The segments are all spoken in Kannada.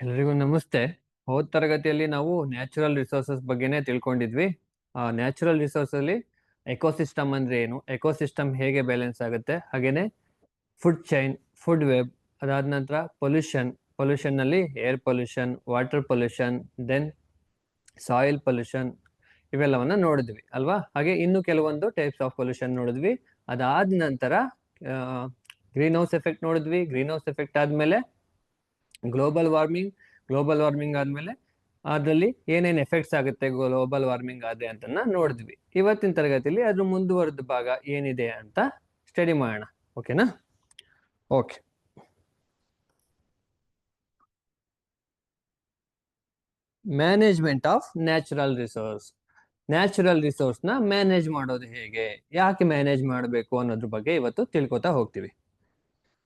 ಎಲ್ರಿಗೂ ನಮಸ್ತೆ. ಹೋದ ತರಗತಿಯಲ್ಲಿ ನಾವು ನ್ಯಾಚುರಲ್ ರಿಸೋರ್ಸಸ್ ಬಗ್ಗೆನೇ ತಿಳ್ಕೊಂಡಿದ್ವಿ. ನ್ಯಾಚುರಲ್ ರಿಸೋರ್ಸ್ ಅಲ್ಲಿ ಎಕೋಸಿಸ್ಟಮ್ ಅಂದ್ರೆ ಏನು, ಎಕೋಸಿಸ್ಟಮ್ ಹೇಗೆ ಬ್ಯಾಲೆನ್ಸ್ ಆಗುತ್ತೆ, ಹಾಗೇನೆ ಫುಡ್ ಚೈನ್, ಫುಡ್ ವೆಬ್, ಅದಾದ ನಂತರ ಪೊಲ್ಯೂಷನ್ ನಲ್ಲಿ air pollution, water pollution, then soil pollution, ಇವೆಲ್ಲವನ್ನ ನೋಡಿದ್ವಿ ಅಲ್ವಾ. ಹಾಗೆ ಇನ್ನು ಕೆಲವೊಂದು ಟೈಪ್ಸ್ ಆಫ್ ಪೊಲ್ಯೂಷನ್ ನೋಡಿದ್ವಿ. ಅದಾದ ನಂತರ ಗ್ರೀನ್ ಹೌಸ್ ಎಫೆಕ್ಟ್ ನೋಡಿದ್ವಿ. ಗ್ರೀನ್ ಹೌಸ್ ಎಫೆಕ್ಟ್ ಆದ್ಮೇಲೆ ಗ್ಲೋಬಲ್ ವಾರ್ಮಿಂಗ್ ಆದ್ಮೇಲೆ ಅದರಲ್ಲಿ ಏನೇನ್ ಎಫೆಕ್ಟ್ಸ್ ಆಗುತ್ತೆ ಗ್ಲೋಬಲ್ ವಾರ್ಮಿಂಗ್ ಆದ್ರೆ ಅಂತ ನೋಡಿದ್ವಿ. ಇವತ್ತಿನ ತರಗತಿಯಲ್ಲಿ ಅದ್ರ ಮುಂದುವರೆದ ಭಾಗ ಏನಿದೆ ಅಂತ ಸ್ಟಡಿ ಮಾಡೋಣ. ಓಕೆನಾ? Okay. Management of natural resource ನ ಮ್ಯಾನೇಜ್ ಮಾಡೋದು ಹೇಗೆ, ಯಾಕೆ ಮ್ಯಾನೇಜ್ ಮಾಡಬೇಕು ಅನ್ನೋದ್ರ ಬಗ್ಗೆ ಇವತ್ತು ತಿಳ್ಕೊತಾ ಹೋಗ್ತೀವಿ.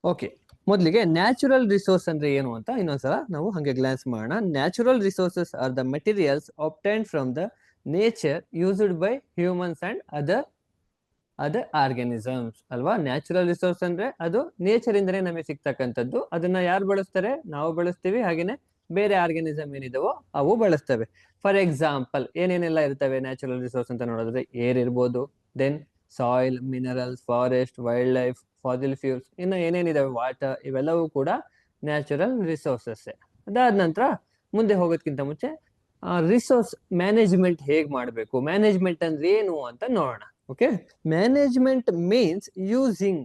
ಓಕೆ, ಮೊದಲಿಗೆ ನ್ಯಾಚುರಲ್ ರಿಸೋರ್ಸ್ ಅಂದ್ರೆ ಏನು ಅಂತ ಇನ್ನೊಂದ್ಸಲ ನಾವು ಹಂಗೆ ಗ್ಲಾನ್ಸ್ ಮಾಡೋಣ. Natural resources are the materials obtained from the nature used by humans and other organisms ಅಲ್ವಾ. ನ್ಯಾಚುರಲ್ ರಿಸೋರ್ಸ್ ಅಂದ್ರೆ ಅದು ನೇಚರ್ ಇಂದನೇ ನಮಗೆ ಸಿಗ್ತಕ್ಕಂಥದ್ದು. ಅದನ್ನ ಯಾರು ಬಳಸ್ತಾರೆ? ನಾವು ಬಳಸ್ತೀವಿ. ಹಾಗೇನೆ ಬೇರೆ ಆರ್ಗಾನಿಸಮ್ ಏನಿದಾವೋ ಅವು ಬಳಸ್ತವೆ. ಫಾರ್ ಎಕ್ಸಾಂಪಲ್ ಏನೇನೆಲ್ಲ ಇರ್ತವೆ ನ್ಯಾಚುರಲ್ ರಿಸೋರ್ಸ್ ಅಂತ ನೋಡಿದ್ರೆ, ಏರ್ ಇರ್ಬೋದು, then soil, minerals, forest, wild life, fossil fuels, ಇನ್ನು ಏನೇನಿದಾವೆ ವಾಟರ್, ಇವೆಲ್ಲವೂ ಕೂಡ ನ್ಯಾಚುರಲ್ ರಿಸೋರ್ಸಸ್. ಅದಾದ ನಂತರ ಮುಂದೆ ಹೋಗೋದಕ್ಕಿಂತ ಮುಂಚೆ ರಿಸೋರ್ಸ್ ಮ್ಯಾನೇಜ್ಮೆಂಟ್ ಹೇಗ್ ಮಾಡಬೇಕು, ಮ್ಯಾನೇಜ್ಮೆಂಟ್ ಅಂದ್ರೆ ಏನು ಅಂತ ನೋಡೋಣ. Okay, management means using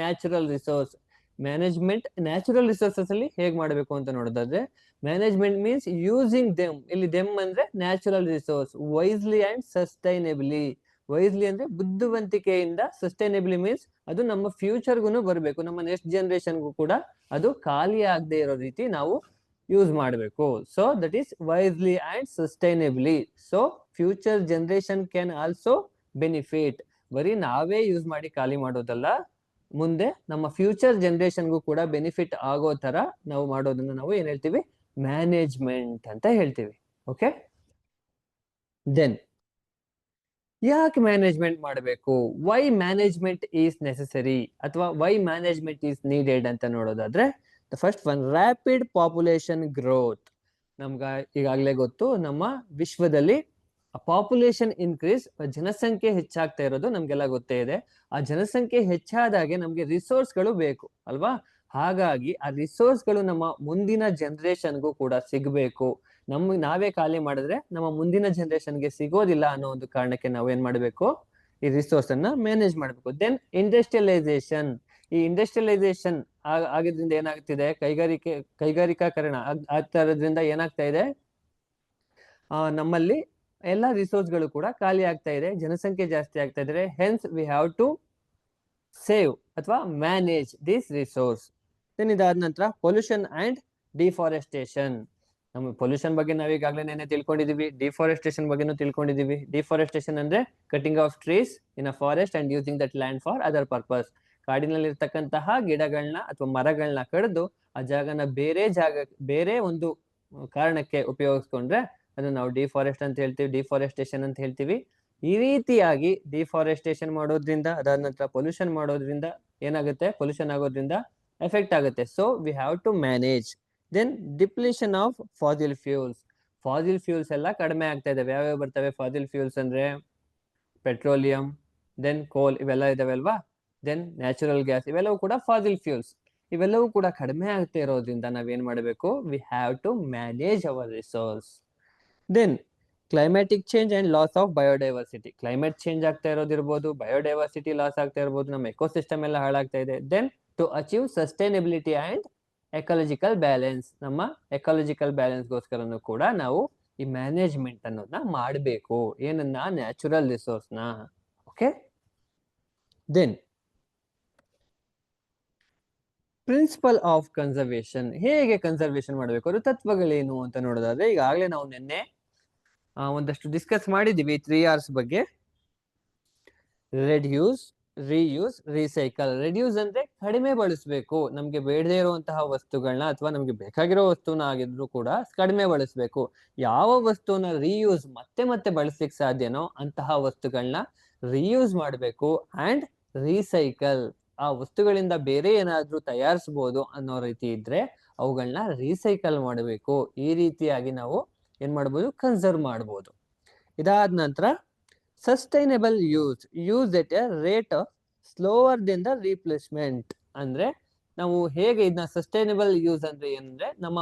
natural resource. Management natural resources ಅಲ್ಲಿ ಹೇಗ್ ಮಾಡಬೇಕು ಅಂತ ನೋಡೋದಾದ್ರೆ, ಮ್ಯಾನೇಜ್ಮೆಂಟ್ ಮೀನ್ಸ್ ಯೂಸಿಂಗ್ ದೆಮ್. ಇಲ್ಲಿ ದೆಮ್ ಅಂದ್ರೆ natural resource wisely and sustainably. Wisely ಅಂದ್ರೆ ಬುದ್ಧಿವಂತಿಕೆಯಿಂದ, ಸಸ್ಟೈನೇಬಲಿ ಮೀನ್ಸ್ ಅದು ನಮ್ಮ ಫ್ಯೂಚರ್ಗೂ ಬರಬೇಕು, ನಮ್ಮ ನೆಕ್ಸ್ಟ್ ಜನರೇಷನ್ಗೂ ಕೂಡ ಅದು ಖಾಲಿ ಆಗದೆ ಇರೋ ರೀತಿ ನಾವು ಯೂಸ್ ಮಾಡಬೇಕು. So that is wisely and sustainably. So future generation can also benefit. ಬರೀ ನಾವೇ ಯೂಸ್ ಮಾಡಿ ಖಾಲಿ ಮಾಡೋದಲ್ಲ, ಮುಂದೆ ನಮ್ಮ ಫ್ಯೂಚರ್ ಜನರೇಷನ್ಗೂ ಕೂಡ ಬೆನಿಫಿಟ್ ಆಗೋ ತರ ನಾವು ಮಾಡೋದನ್ನ ನಾವು ಏನ್ ಹೇಳ್ತೀವಿ? ಮ್ಯಾನೇಜ್ಮೆಂಟ್ ಅಂತ ಹೇಳ್ತೀವಿ. ಓಕೆ, ದೆನ್ ಯಾಕೆ ಮ್ಯಾನೇಜ್ಮೆಂಟ್ ಮಾಡಬೇಕು, ವೈ ಮ್ಯಾನೇಜ್ಮೆಂಟ್ ಈಸ್ ನೆಸೆಸರಿ ಅಥವಾ ವೈ ಮ್ಯಾನೇಜ್ಮೆಂಟ್ ಈಸ್ ನೀಡೆಡ್ ಅಂತ ನೋಡೋದಾದ್ರೆ, the first one, rapid population growth. ನಮ್ಗ ಈಗಾಗಲೇ ಗೊತ್ತು, ನಮ್ಮ ವಿಶ್ವದಲ್ಲಿ ಪಾಪ್ಯುಲೇಷನ್ ಇನ್ಕ್ರೀಸ್, ಜನಸಂಖ್ಯೆ ಹೆಚ್ಚಾಗ್ತಾ ಇರೋದು ನಮ್ಗೆಲ್ಲ ಗೊತ್ತೇ ಇದೆ. ಆ ಜನಸಂಖ್ಯೆ ಹೆಚ್ಚಾದಾಗೆ ನಮ್ಗೆ ರಿಸೋರ್ಸ್ಗಳು ಬೇಕು ಅಲ್ವಾ. ಹಾಗಾಗಿ ಆ ರಿಸೋರ್ಸ್ಗಳು ನಮ್ಮ ಮುಂದಿನ ಜನರೇಷನ್ಗೂ ಕೂಡ ಸಿಗ್ಬೇಕು. ನಾವೇ ಖಾಲಿ ಮಾಡಿದ್ರೆ ನಮ್ಮ ಮುಂದಿನ ಜನರೇಷನ್ಗೆ ಸಿಗೋದಿಲ್ಲ ಅನ್ನೋ ಒಂದು ಕಾರಣಕ್ಕೆ ನಾವು ಏನ್ ಮಾಡ್ಬೇಕು? ಈ ರಿಸೋರ್ಸ್ ಅನ್ನ ಮ್ಯಾನೇಜ್ ಮಾಡ್ಬೇಕು. Then industrialisation. ಈ ಇಂಡಸ್ಟ್ರಿಯಲೈಸೇಷನ್ ಆಗಿದ್ರಿಂದ ಏನಾಗ್ತಿದೆ? ಕೈಗಾರಿಕಾಕರಣ ಆಗ್ತಾರೋದ್ರಿಂದ ಏನಾಗ್ತಾ ಇದೆ? ನಮ್ಮಲ್ಲಿ ಎಲ್ಲ ರಿಸೋರ್ಸ್ಗಳು ಕೂಡ ಖಾಲಿ ಆಗ್ತಾ ಇದೆ, ಜನಸಂಖ್ಯೆ ಜಾಸ್ತಿ ಆಗ್ತಾ ಇದ್ರೆ. Hence we have to save ಅಥವಾ ಮ್ಯಾನೇಜ್ ದಿಸ್ ರಿಸೋರ್ಸ್. ದೆನ್ ಇದಾದ ನಂತರ ಪೊಲ್ಯೂಷನ್ ಅಂಡ್ ಡಿಫಾರೆಸ್ಟೇಷನ್. ನಮ್ಮ ಪೊಲ್ಯೂಷನ್ ಬಗ್ಗೆ ನಾವು ಈಗಾಗಲೇ ನೆನೆ ತಿಳ್ಕೊಂಡಿದೀವಿ, ಡಿಫಾರೆಸ್ಟೇಷನ್ ಬಗ್ಗೆನೂ ತಿಳ್ಕೊಂಡಿದೀವಿ. ಡಿಫಾರೆಸ್ಟೇಷನ್ ಅಂದ್ರೆ cutting of trees in a forest and using that land for other purpose. ಕಾಡಿನಲ್ಲಿ ಇರ್ತಕ್ಕಂತಹ ಗಿಡಗಳನ್ನ ಅಥವಾ ಮರಗಳನ್ನ ಕಡಿದು ಆ ಜಾಗನ ಬೇರೆ ಒಂದು ಕಾರಣಕ್ಕೆ ಉಪಯೋಗಿಸ್ಕೊಂಡ್ರೆ ಅದನ್ನ ನಾವು ಡಿಫಾರೆಸ್ಟ್ ಅಂತ ಹೇಳ್ತೀವಿ, ಡಿಫಾರೆಸ್ಟೇಷನ್ ಅಂತ ಹೇಳ್ತೀವಿ. ಈ ರೀತಿಯಾಗಿ ಡಿಫಾರೆಸ್ಟೇಷನ್ ಮಾಡೋದ್ರಿಂದ, ಅದಾದ ನಂತರ ಪೊಲ್ಯೂಷನ್ ಮಾಡೋದ್ರಿಂದ ಏನಾಗುತ್ತೆ? ಪೊಲ್ಯೂಷನ್ ಆಗೋದ್ರಿಂದ ಎಫೆಕ್ಟ್ ಆಗುತ್ತೆ. So we have to manage. Then depletion of fossil fuels ಎಲ್ಲ ಕಡಿಮೆ ಆಗ್ತಾ ಇದಾವೆ. ಯಾವ್ಯಾವ ಬರ್ತವೆ ಫಾಸಿಲ್ ಫ್ಯೂಲ್ಸ್ ಅಂದ್ರೆ? ಪೆಟ್ರೋಲಿಯಂ, ದೆನ್ ಕೋಲ್, ಇವೆಲ್ಲ ಇದಾವೆ ಅಲ್ವಾ. ದೆನ್ ನ್ಯಾಚುರಲ್ ಗ್ಯಾಸ್, ಇವೆಲ್ಲವೂ ಕೂಡ ಫಾಸಿಲ್ ಫ್ಯೂಲ್ಸ್. ಇವೆಲ್ಲವೂ ಕೂಡ ಕಡಿಮೆ ಆಗ್ತಾ ಇರೋದ್ರಿಂದ ನಾವೇನ್ ಮಾಡಬೇಕು? We have to manage our resource. Then climatic change and loss of biodiversity. Climate change ಆಗ್ತಾ ಇರೋದಿರ್ಬೋದು, ಬಯೋಡೈವರ್ಸಿಟಿ ಲಾಸ್ ಆಗ್ತಾ ಇರ್ಬೋದು, ನಮ್ಮ ಎಕೋಸಿಸ್ಟಮ್ ಎಲ್ಲ ಹಾಳಾಗ್ತಾ ಇದೆ. Then to achieve sustainability and ecological balance. ನಮ್ಮ ಎಕಾಲಜಿಕಲ್ ಬ್ಯಾಲೆನ್ಸ್ಗೋಸ್ಕರನು ಕೂಡ ನಾವು ಈ ಮ್ಯಾನೇಜ್ಮೆಂಟ್ ಅನ್ನೋದನ್ನ ಮಾಡಬೇಕು. ಏನನ್ನ? ನ್ಯಾಚುರಲ್ ರಿಸೋರ್ಸ್ನ. Okay, then principle of conservation. ಹೇಗೆ ಕನ್ಸರ್ವೇಷನ್ ಮಾಡಬೇಕು, ಅದ್ರ ತತ್ವಗಳೇನು ಅಂತ ನೋಡೋದಾದ್ರೆ, ಈಗಾಗಲೇ ನಾವು ನಿನ್ನೆ ಒಂದಷ್ಟು ಡಿಸ್ಕಸ್ ಮಾಡಿದೀವಿ 3 R's ಬಗ್ಗೆ. Reduce, reuse, recycle. ರೆಡ್ಯೂಸ್ ಅಂದ್ರೆ ಕಡಿಮೆ ಬಳಸಬೇಕು, ನಮ್ಗೆ ಬೇಡದೇ ಇರುವಂತಹ ವಸ್ತುಗಳನ್ನ ಅಥವಾ ನಮ್ಗೆ ಬೇಕಾಗಿರೋ ವಸ್ತುನ ಆಗಿದ್ರು ಕೂಡ ಕಡಿಮೆ ಬಳಸಬೇಕು. ಯಾವ ವಸ್ತುನ ರೀಯೂಸ್ ಮತ್ತೆ ಮತ್ತೆ ಬಳಸ್ಲಿಕ್ಕೆ ಸಾಧ್ಯನೋ ಅಂತಹ ವಸ್ತುಗಳನ್ನ ರೀಯೂಸ್ ಮಾಡಬೇಕು. ಅಂಡ್ ರೀಸೈಕಲ್, ಆ ವಸ್ತುಗಳಿಂದ ಬೇರೆ ಏನಾದ್ರೂ ತಯಾರಿಸಬಹುದು ಅನ್ನೋ ರೀತಿ ಇದ್ರೆ ಅವುಗಳನ್ನ ರೀಸೈಕಲ್ ಮಾಡಬೇಕು. ಈ ರೀತಿಯಾಗಿ ನಾವು ಏನ್ ಮಾಡ್ಬೋದು, ಕನ್ಸರ್ವ್ ಮಾಡ್ಬೋದು. ಇದಾದ ನಂತರ sustainable use at a rate slower than the replacement. ಅಂದ್ರೆ ನಾವು ಹೇಗೆ ಇದನ್ನ ಸಸ್ಟೈನಬಲ್ ಯೂಸ್ ಅಂದ್ರೆ ಏನಂದ್ರೆ ನಮ್ಮ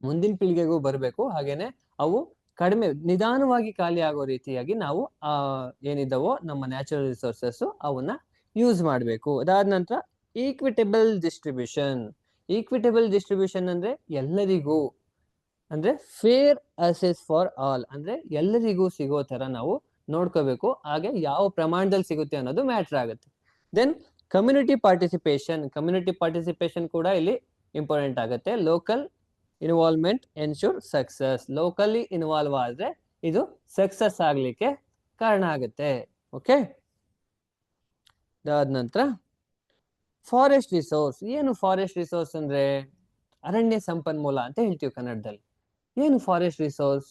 ಮುಂದಿನ ಪೀಳಿಗೆಗೂ ಬರಬೇಕು, ಹಾಗೇನೆ ಅವು ಕಡಿಮೆ ನಿಧಾನವಾಗಿ ಖಾಲಿ ಆಗೋ ರೀತಿಯಾಗಿ ನಾವು ಏನಿದ್ದಾವೋ ನಮ್ಮ ನ್ಯಾಚುರಲ್ ರಿಸೋರ್ಸಸ್ ಅವನ್ನ ಯೂಸ್ ಮಾಡಬೇಕು. ಅದಾದ ನಂತರ ಈಕ್ವಿಟೇಬಲ್ ಡಿಸ್ಟ್ರಿಬ್ಯೂಷನ್ ಅಂದ್ರೆ ಎಲ್ಲರಿಗೂ, ಅಂದ್ರೆ ಫೇರ್ ಅಸೆಸ್ ಫಾರ್ ಆಲ್, ಅಂದ್ರೆ ಎಲ್ಲರಿಗೂ ಸಿಗೋ ತರ ನಾವು ನೋಡ್ಕೋಬೇಕು. ಹಾಗೆ ಯಾವ ಪ್ರಮಾಣದಲ್ಲಿ ಸಿಗುತ್ತೆ ಅನ್ನೋದು ಮ್ಯಾಟರ್ ಆಗುತ್ತೆ. ದೆನ್ ಕಮ್ಯುನಿಟಿ ಪಾರ್ಟಿಸಿಪೇಷನ್ ಕೂಡ ಇಲ್ಲಿ ಇಂಪಾರ್ಟೆಂಟ್ ಆಗುತ್ತೆ. Local involvement ensure success. Locally involve ಆದ್ರೆ ಇದು ಸಕ್ಸಸ್ ಆಗ್ಲಿಕ್ಕೆ ಕಾರಣ ಆಗುತ್ತೆ. ಓಕೆ, ಅದಾದ ನಂತರ ಫಾರೆಸ್ಟ್ ರಿಸೋರ್ಸ್. ಏನು ಫಾರೆಸ್ಟ್ ರಿಸೋರ್ಸ್ ಅಂದ್ರೆ ಅರಣ್ಯ ಸಂಪನ್ಮೂಲ ಅಂತ ಹೇಳ್ತೀವಿ ಕನ್ನಡದಲ್ಲಿ. ಏನು ಫಾರೆಸ್ಟ್ ರಿಸೋರ್ಸ್?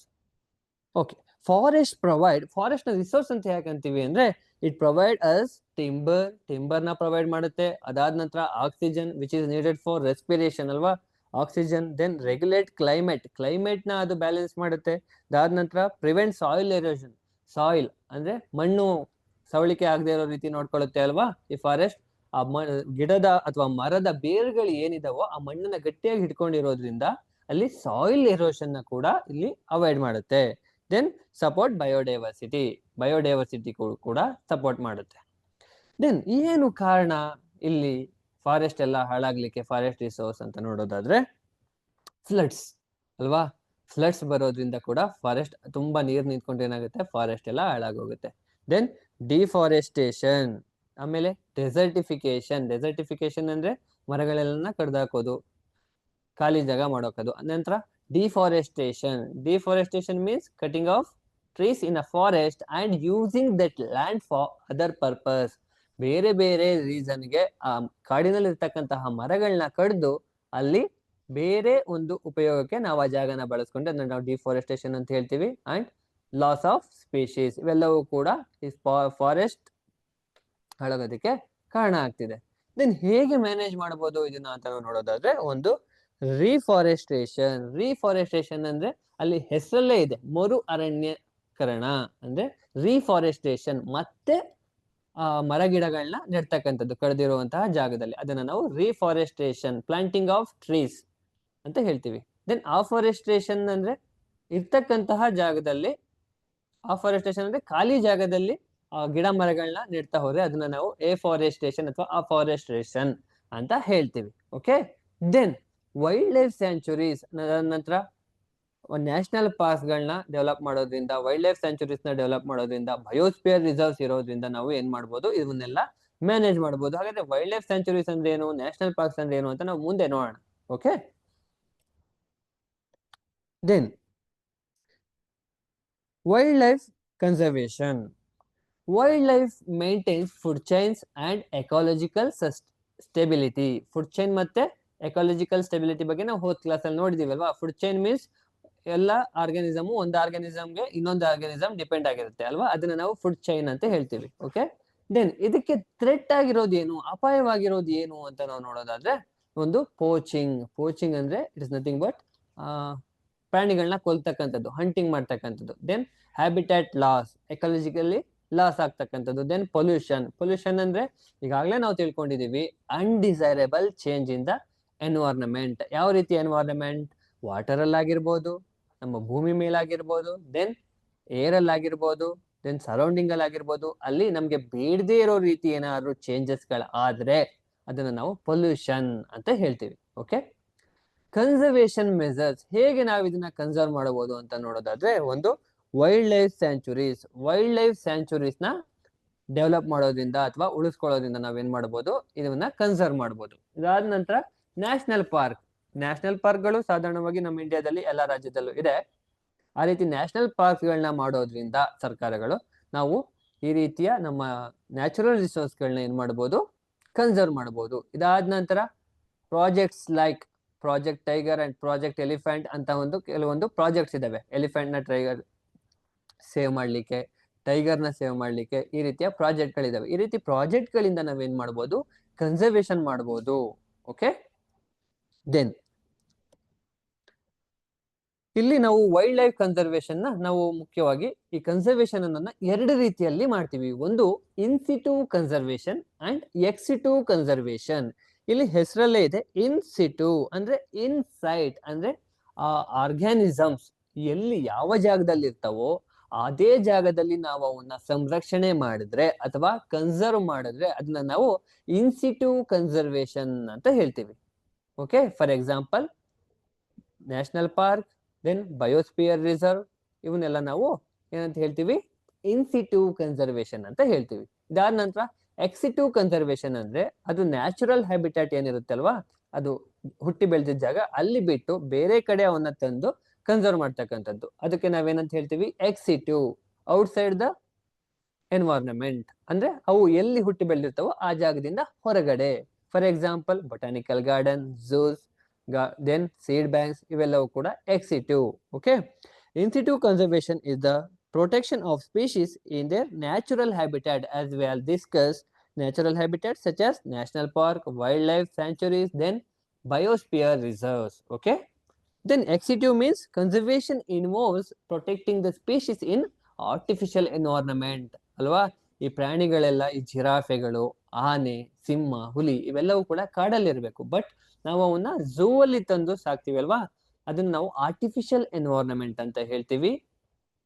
ಓಕೆ, ಫಾರೆಸ್ಟ್ ನ ರಿಸೋರ್ಸ್ ಅಂತ ಯಾಕೆ ಅಂತೀವಿ ಅಂದ್ರೆ ಇಟ್ ಪ್ರೊವೈಡ್ ಅಸ್ ಟಿಂಬರ್ ನ ಪ್ರೊವೈಡ್ ಮಾಡುತ್ತೆ. ಅದಾದ ನಂತರ oxygen which is needed for respiration ಅಲ್ವಾ, ಆಕ್ಸಿಜನ್. ದೆನ್ ರೆಗ್ಯುಲೇಟ್ ಕ್ಲೈಮೇಟ್ ನ ಅದು ಬ್ಯಾಲೆನ್ಸ್ ಮಾಡುತ್ತೆ. ಅದಾದ ನಂತರ ಪ್ರಿವೆಂಟ್ ಸಾಯಿಲ್ ಎರೋಷನ್, ಸಾಯಿಲ್ ಅಂದ್ರೆ ಮಣ್ಣು ಸವಳಿಕೆ ಆಗದೆ ಇರೋ ರೀತಿ ನೋಡ್ಕೊಳ್ಳುತ್ತೆ ಅಲ್ವಾ ಈ ಫಾರೆಸ್ಟ್. ಆ ಗಿಡದ ಅಥವಾ ಮರದ ಬೇರುಗಳು ಏನಿದಾವೋ ಆ ಮಣ್ಣನ್ನ ಗಟ್ಟಿಯಾಗಿ ಹಿಡ್ಕೊಂಡಿರೋದ್ರಿಂದ ಅಲ್ಲಿ ಸಾಯಿಲ್ ಎರೋಷನ್ ನ ಕೂಡ ಇಲ್ಲಿ ಅವಾಯ್ಡ್ ಮಾಡುತ್ತೆ. ದೆನ್ ಸಪೋರ್ಟ್ ಬಯೋಡೈವರ್ಸಿಟಿ ಕೂಡ ಸಪೋರ್ಟ್ ಮಾಡುತ್ತೆ. ದೆನ್ ಏನು ಕಾರಣ ಇಲ್ಲಿ ಫಾರೆಸ್ಟ್ ಎಲ್ಲ ಹಾಳಾಗ್ಲಿಕ್ಕೆ, ಫಾರೆಸ್ಟ್ ರಿಸೋರ್ಸ್ ಅಂತ ನೋಡೋದಾದ್ರೆ ಫ್ಲಡ್ಸ್ ಅಲ್ವಾ. ಫ್ಲಡ್ಸ್ ಬರೋದ್ರಿಂದ ಕೂಡ ಫಾರೆಸ್ಟ್ ತುಂಬಾ ನೀರ್ ನಿಂತ್ಕೊಂಡು ಏನಾಗುತ್ತೆ, ಫಾರೆಸ್ಟ್ ಎಲ್ಲ ಹಾಳಾಗೋಗುತ್ತೆ. ದೆನ್ ಡಿಫಾರೆಸ್ಟೇಷನ್, ಆಮೇಲೆ ಡೆಸರ್ಟಿಫಿಕೇಶನ್ ಅಂದ್ರೆ ಮರಗಳೆಲ್ಲ ಕಡ್ದಾಕೋದು, ಖಾಲಿ ಜಾಗ ಮಾಡೋಕೋದು. ನಂತರ deforestation means cutting of trees in a forest and using that land for other purpose. ಬೇರೆ ಬೇರೆ ರೀಸನ್ಗೆ ಆ ಕಾಡಿನಲ್ಲಿ ಇರ್ತಕ್ಕಂತಹ ಮರಗಳನ್ನ ಕಡ್ದು ಅಲ್ಲಿ ಬೇರೆ ಒಂದು ಉಪಯೋಗಕ್ಕೆ ನಾವು ಆ ಜಾಗನ ಬಳಸ್ಕೊಂಡು ಅದನ್ನ ನಾವು ಡಿಫಾರೆಸ್ಟೇಷನ್ ಅಂತ ಹೇಳ್ತೀವಿ. ಅಂಡ್ ಲಾಸ್ ಆಫ್ ಸ್ಪೀಶೀಸ್, ಇವೆಲ್ಲವೂ ಕೂಡ ಈ ಫಾರೆಸ್ಟ್ ಹಾಳಾಗೋದಕ್ಕೆ ಕಾರಣ ಆಗ್ತಿದೆ. ದೆನ್ ಹೇಗೆ ಮ್ಯಾನೇಜ್ ಮಾಡಬಹುದು ಇದನ್ನ ಅಂತ ನೋಡೋದಾದ್ರೆ ಒಂದು ರೀಫಾರೆಸ್ಟೇಷನ್ ಅಂದ್ರೆ ಅಲ್ಲಿ ಹೆಸರಲ್ಲೇ ಇದೆ, ಮರು ಅರಣ್ಯೀಕರಣ. ಅಂದ್ರೆ ರೀಫಾರೆಸ್ಟೇಷನ್ ಮತ್ತೆ ಮರ ಗಿಡಗಳನ್ನ ನೆಡ್ತಕ್ಕಂಥದ್ದು ಕಳೆದಿರುವಂತಹ ಜಾಗದಲ್ಲಿ, ಅದನ್ನ ನಾವು ರೀಫಾರೆಸ್ಟೇಷನ್, ಪ್ಲಾಂಟಿಂಗ್ ಆಫ್ ಟ್ರೀಸ್ ಅಂತ ಹೇಳ್ತೀವಿ. ದೆನ್ ಆಫಾರೆಸ್ಟೇಷನ್ ಅಂದ್ರೆ ಇರ್ತಕ್ಕಂತಹ ಜಾಗದಲ್ಲಿ, ಆಫಾರೆಸ್ಟೇಷನ್ ಅಂದ್ರೆ ಖಾಲಿ ಜಾಗದಲ್ಲಿ ಗಿಡ ಮರಗಳನ್ನ ನೆಡ್ತಾ ಹೋದ್ರೆ ಅದನ್ನ ನಾವು ಎಫಾರೆಸ್ಟೇಷನ್ ಅಥವಾ ಅಫಾರೆಸ್ಟೇಷನ್ ಅಂತ ಹೇಳ್ತೀವಿ. Okay, then wild life sanctuaries ನಂತರ ನ್ಯಾಷನಲ್ ಪಾರ್ಕ್ಸ್ ಗಳನ್ನ ಡೆವಲಪ್ ಮಾಡೋದ್ರಿಂದ, ವೈಲ್ಡ್ ಲೈಫ್ ಸ್ಯಾಂಚುರೀಸ್ ನ ಡೆವಲಪ್ ಮಾಡೋದ್ರಿಂದ, ಬಯೋಸ್ಪಿಯರ್ ರಿಸರ್ವ್ಸ್ ಇರೋದ್ರಿಂದ ನಾವು ಏನ್ ಮಾಡ್ಬೋದು, ಇವನ್ನೆಲ್ಲ ಮ್ಯಾನೇಜ್ ಮಾಡ್ಬೋದು. ಹಾಗಾದ್ರೆ ವೈಲ್ಡ್ ಲೈಫ್ ಸ್ಯಾಂಚುರೀಸ್ ಅಂದ್ರೆ ಏನು, ನ್ಯಾಷನಲ್ ಪಾರ್ಕ್ಸ್ ಅಂದ್ರೆ ಏನು ಅಂತ ನಾವು ಮುಂದೆ ನೋಡೋಣ. Okay, then wild life conservation. Wild life maintains food chains and ecological stability. Food chain ಮತ್ತೆ ಎಕಾಲಜಿಕಲ್ ಸ್ಟೆಬಿಲಿಟಿ ಬಗ್ಗೆ ನಾವು ಹೋದ್ ಕ್ಲಾಸ್ ಅಲ್ಲಿ ನೋಡಿದೀವಲ್ವಾ. ಫುಡ್ ಚೈನ್ ಮೀನ್ಸ್ ಎಲ್ಲ ಆರ್ಗಾನಿಸಮ್, ಒಂದು ಆರ್ಗಾನಿಸಮ್ಗೆ ಇನ್ನೊಂದು ಆರ್ಗಾನಿಸಮ್ ಡಿಪೆಂಡ್ ಆಗಿರುತ್ತೆ ಅಲ್ವಾ, ಅದನ್ನ ನಾವು ಫುಡ್ ಚೈನ್ ಅಂತ ಹೇಳ್ತೀವಿ. ಓಕೆ, ದೆನ್ ಇದಕ್ಕೆ ಥ್ರೆಟ್ ಆಗಿರೋದು ಏನು, ಅಪಾಯವಾಗಿರೋದು ಏನು ಅಂತ ನಾವು ನೋಡೋದಾದ್ರೆ ಒಂದು ಪೋಚಿಂಗ್ ಅಂದ್ರೆ ಇಟ್ ಇಸ್ ನಥಿಂಗ್ ಬಟ್ ಪ್ರಾಣಿಗಳನ್ನ ಕೊಲ್ತಕ್ಕಂಥದ್ದು, ಹಂಟಿಂಗ್ ಮಾಡ್ತಕ್ಕಂಥದ್ದು. Then habitat loss, ecologically loss ಆಗ್ತಕ್ಕಂಥದ್ದು. ದೆನ್ ಪೊಲ್ಯೂಷನ್ ಅಂದ್ರೆ ಈಗಾಗಲೇ ನಾವು ತಿಳ್ಕೊಂಡಿದೀವಿ, undesirable change in the environment. ಯಾವ ರೀತಿ ಎನ್ವೈರನ್ಮೆಂಟ್, ವಾಟರ್ ಅಲ್ಲಿ ಆಗಿರ್ಬೋದು, ನಮ್ಮ ಭೂಮಿ ಮೇಲಾಗಿರ್ಬೋದು, ದೆನ್ ಏರ್ ಅಲ್ಲಿ ಆಗಿರ್ಬೋದು, ದೆನ್ ಸರೌಂಡಿಂಗ್ ಅಲ್ಲಿ ಆಗಿರ್ಬೋದು, ಅಲ್ಲಿ ನಮ್ಗೆ ಬೇಡದೇ ಇರೋ ರೀತಿ ಏನಾದ್ರು ಚೇಂಜಸ್ ಆದ್ರೆ ಅದನ್ನ ನಾವು ಪೊಲ್ಯೂಷನ್ ಅಂತ ಹೇಳ್ತೀವಿ. ಓಕೆ, ಕನ್ಸರ್ವೇಷನ್ ಮೆಜರ್ಸ್, ಹೇಗೆ ನಾವು ಇದನ್ನ ಕನ್ಸರ್ವ್ ಮಾಡಬಹುದು ಅಂತ ನೋಡೋದಾದ್ರೆ ಒಂದು ವೈಲ್ಡ್ ಲೈಫ್ ಸ್ಯಾಂಚುರೀಸ್ ನ ಡೆವಲಪ್ ಮಾಡೋದ್ರಿಂದ ಅಥವಾ ಉಳಿಸ್ಕೊಳ್ಳೋದ್ರಿಂದ ನಾವೇನ್ ಮಾಡ್ಬೋದು, ಇದನ್ನ ಕನ್ಸರ್ವ್ ಮಾಡ್ಬೋದು. ಇದಾದ ನಂತರ ನ್ಯಾಷನಲ್ ಪಾರ್ಕ್ಗಳು ಸಾಧಾರಣವಾಗಿ ನಮ್ಮ ಇಂಡಿಯಾದಲ್ಲಿ ಎಲ್ಲಾ ರಾಜ್ಯದಲ್ಲೂ ಇದೆ. ಆ ರೀತಿ ನ್ಯಾಷನಲ್ ಪಾರ್ಕ್ಗಳನ್ನ ಮಾಡೋದ್ರಿಂದ ಸರ್ಕಾರಗಳು ನಾವು ಈ ರೀತಿಯ ನಮ್ಮ ನ್ಯಾಚುರಲ್ ರಿಸೋರ್ಸ್ಗಳನ್ನ ಏನ್ ಮಾಡ್ಬೋದು, ಕನ್ಸರ್ವ್ ಮಾಡ್ಬೋದು. ಇದಾದ ನಂತರ projects like project tiger and project elephant ಅಂತ ಕೆಲವೊಂದು ಪ್ರಾಜೆಕ್ಟ್ಸ್ ಇದಾವೆ. ಎಲಿಫೆಂಟ್ ನ ಟೈಗರ್ ಸೇವ್ ಮಾಡ್ಲಿಕ್ಕೆ, ಟೈಗರ್ ನ ಸೇವ್ ಮಾಡ್ಲಿಕ್ಕೆ ಈ ರೀತಿಯ ಪ್ರಾಜೆಕ್ಟ್ ಗಳಿದಾವೆ. ಈ ರೀತಿ ಪ್ರಾಜೆಕ್ಟ್ ಗಳಿಂದ ನಾವೇನ್ ಮಾಡ್ಬೋದು, ಕನ್ಸರ್ವೇಶನ್ ಮಾಡ್ಬೋದು. ಓಕೆ, ದೆನ್ ಇಲ್ಲಿ ನಾವು ವೈಲ್ಡ್ ಲೈಫ್ ಕನ್ಸರ್ವೇಶನ್ ನಾವು ಮುಖ್ಯವಾಗಿ ಈ ಕನ್ಸರ್ವೇಶನ್ ಅನ್ನ ಎರಡು ರೀತಿಯಲ್ಲಿ ಮಾಡ್ತೀವಿ. ಒಂದು in situ conservation and exit conservation. ಇಲ್ಲಿ ಹೆಸರಲ್ಲೇ ಇದೆ ಇನ್ಸಿಟು ಅಂದ್ರೆ ಇನ್ಸೈಟ್ ಅಂದ್ರೆ ಆ ಆರ್ಗ್ಯಾನಿಸಮ್ಸ್ ಎಲ್ಲಿ ಯಾವ ಜಾಗದಲ್ಲಿ ಇರ್ತಾವೋ ಅದೇ ಜಾಗದಲ್ಲಿ ನಾವು ಅವನ್ನ ಸಂರಕ್ಷಣೆ ಮಾಡಿದ್ರೆ ಅಥವಾ ಕನ್ಸರ್ವ್ ಮಾಡಿದ್ರೆ ಅದನ್ನ ನಾವು ಇನ್ಸಿಟು ಕನ್ಸರ್ವೇಶನ್ ಅಂತ ಹೇಳ್ತೀವಿ. Okay, for example national park, then biosphere reserve, ಇವನ್ನೆಲ್ಲ ನಾವು ಏನಂತ ಹೇಳ್ತೀವಿ, ಇನ್ಸಿಟು ಕನ್ಸರ್ವೇಶನ್ ಅಂತ ಹೇಳ್ತೀವಿ. ಇದಾದ ನಂತರ ಎಕ್ಸಿಟು ಕನ್ಸರ್ವೇಶನ್ ಅಂದ್ರೆ ಅದು ನ್ಯಾಚುರಲ್ ಹ್ಯಾಬಿಟ್ಯಾಟ್ ಏನಿರುತ್ತಲ್ವಾ, ಅದು ಹುಟ್ಟಿ ಬೆಳೆದಿದ್ದ ಜಾಗ ಅಲ್ಲಿ ಬಿಟ್ಟು ಬೇರೆ ಕಡೆ ಅವನ್ನ ತಂದು ಕನ್ಸರ್ವ್ ಮಾಡ್ತಕ್ಕಂಥದ್ದು. ಅದಕ್ಕೆ ನಾವೇನಂತ ಹೇಳ್ತೀವಿ, ಎಕ್ಸಿಟು, ಔಟ್ಸೈಡ್ ದ ಎನ್ವೈರನ್ಮೆಂಟ್, ಅಂದ್ರೆ ಅವು ಎಲ್ಲಿ ಹುಟ್ಟಿ ಬೆಳೆದಿರ್ತಾವೋ ಆ ಜಾಗದಿಂದ ಹೊರಗಡೆ. For example botanical garden, zoos, then seed banks, ಇವೆಲ್ಲವೂ ಕೂಡ ex-situ. Okay, in-situ conservation is the protection of species in their natural habitat, as we have discussed natural habitats such as national park, wildlife sanctuaries, then biosphere reserves. Okay, then ex-situ means conservation involves protecting the species in artificial environment ಅಲ್ವಾ. ಈ ಪ್ರಾಣಿಗಳೆಲ್ಲ, ಈ ಜಿರಾಫೆಗಳು, ಆನೆ, ಸಿಂಹ, ಹುಲಿ ಇವೆಲ್ಲವೂ ಕೂಡ ಕಾಡಲ್ಲಿರ್ಬೇಕು. ಬಟ್ ನಾವು ಅವನ್ನ ಝೂ ಅಲ್ಲಿ ತಂದು ಸಾಕ್ತಿವಿ ಅಲ್ವಾ, ಅದನ್ನ ನಾವು ಆರ್ಟಿಫಿಷಿಯಲ್ ಎನ್ವೈರನ್ಮೆಂಟ್ ಅಂತ ಹೇಳ್ತೀವಿ.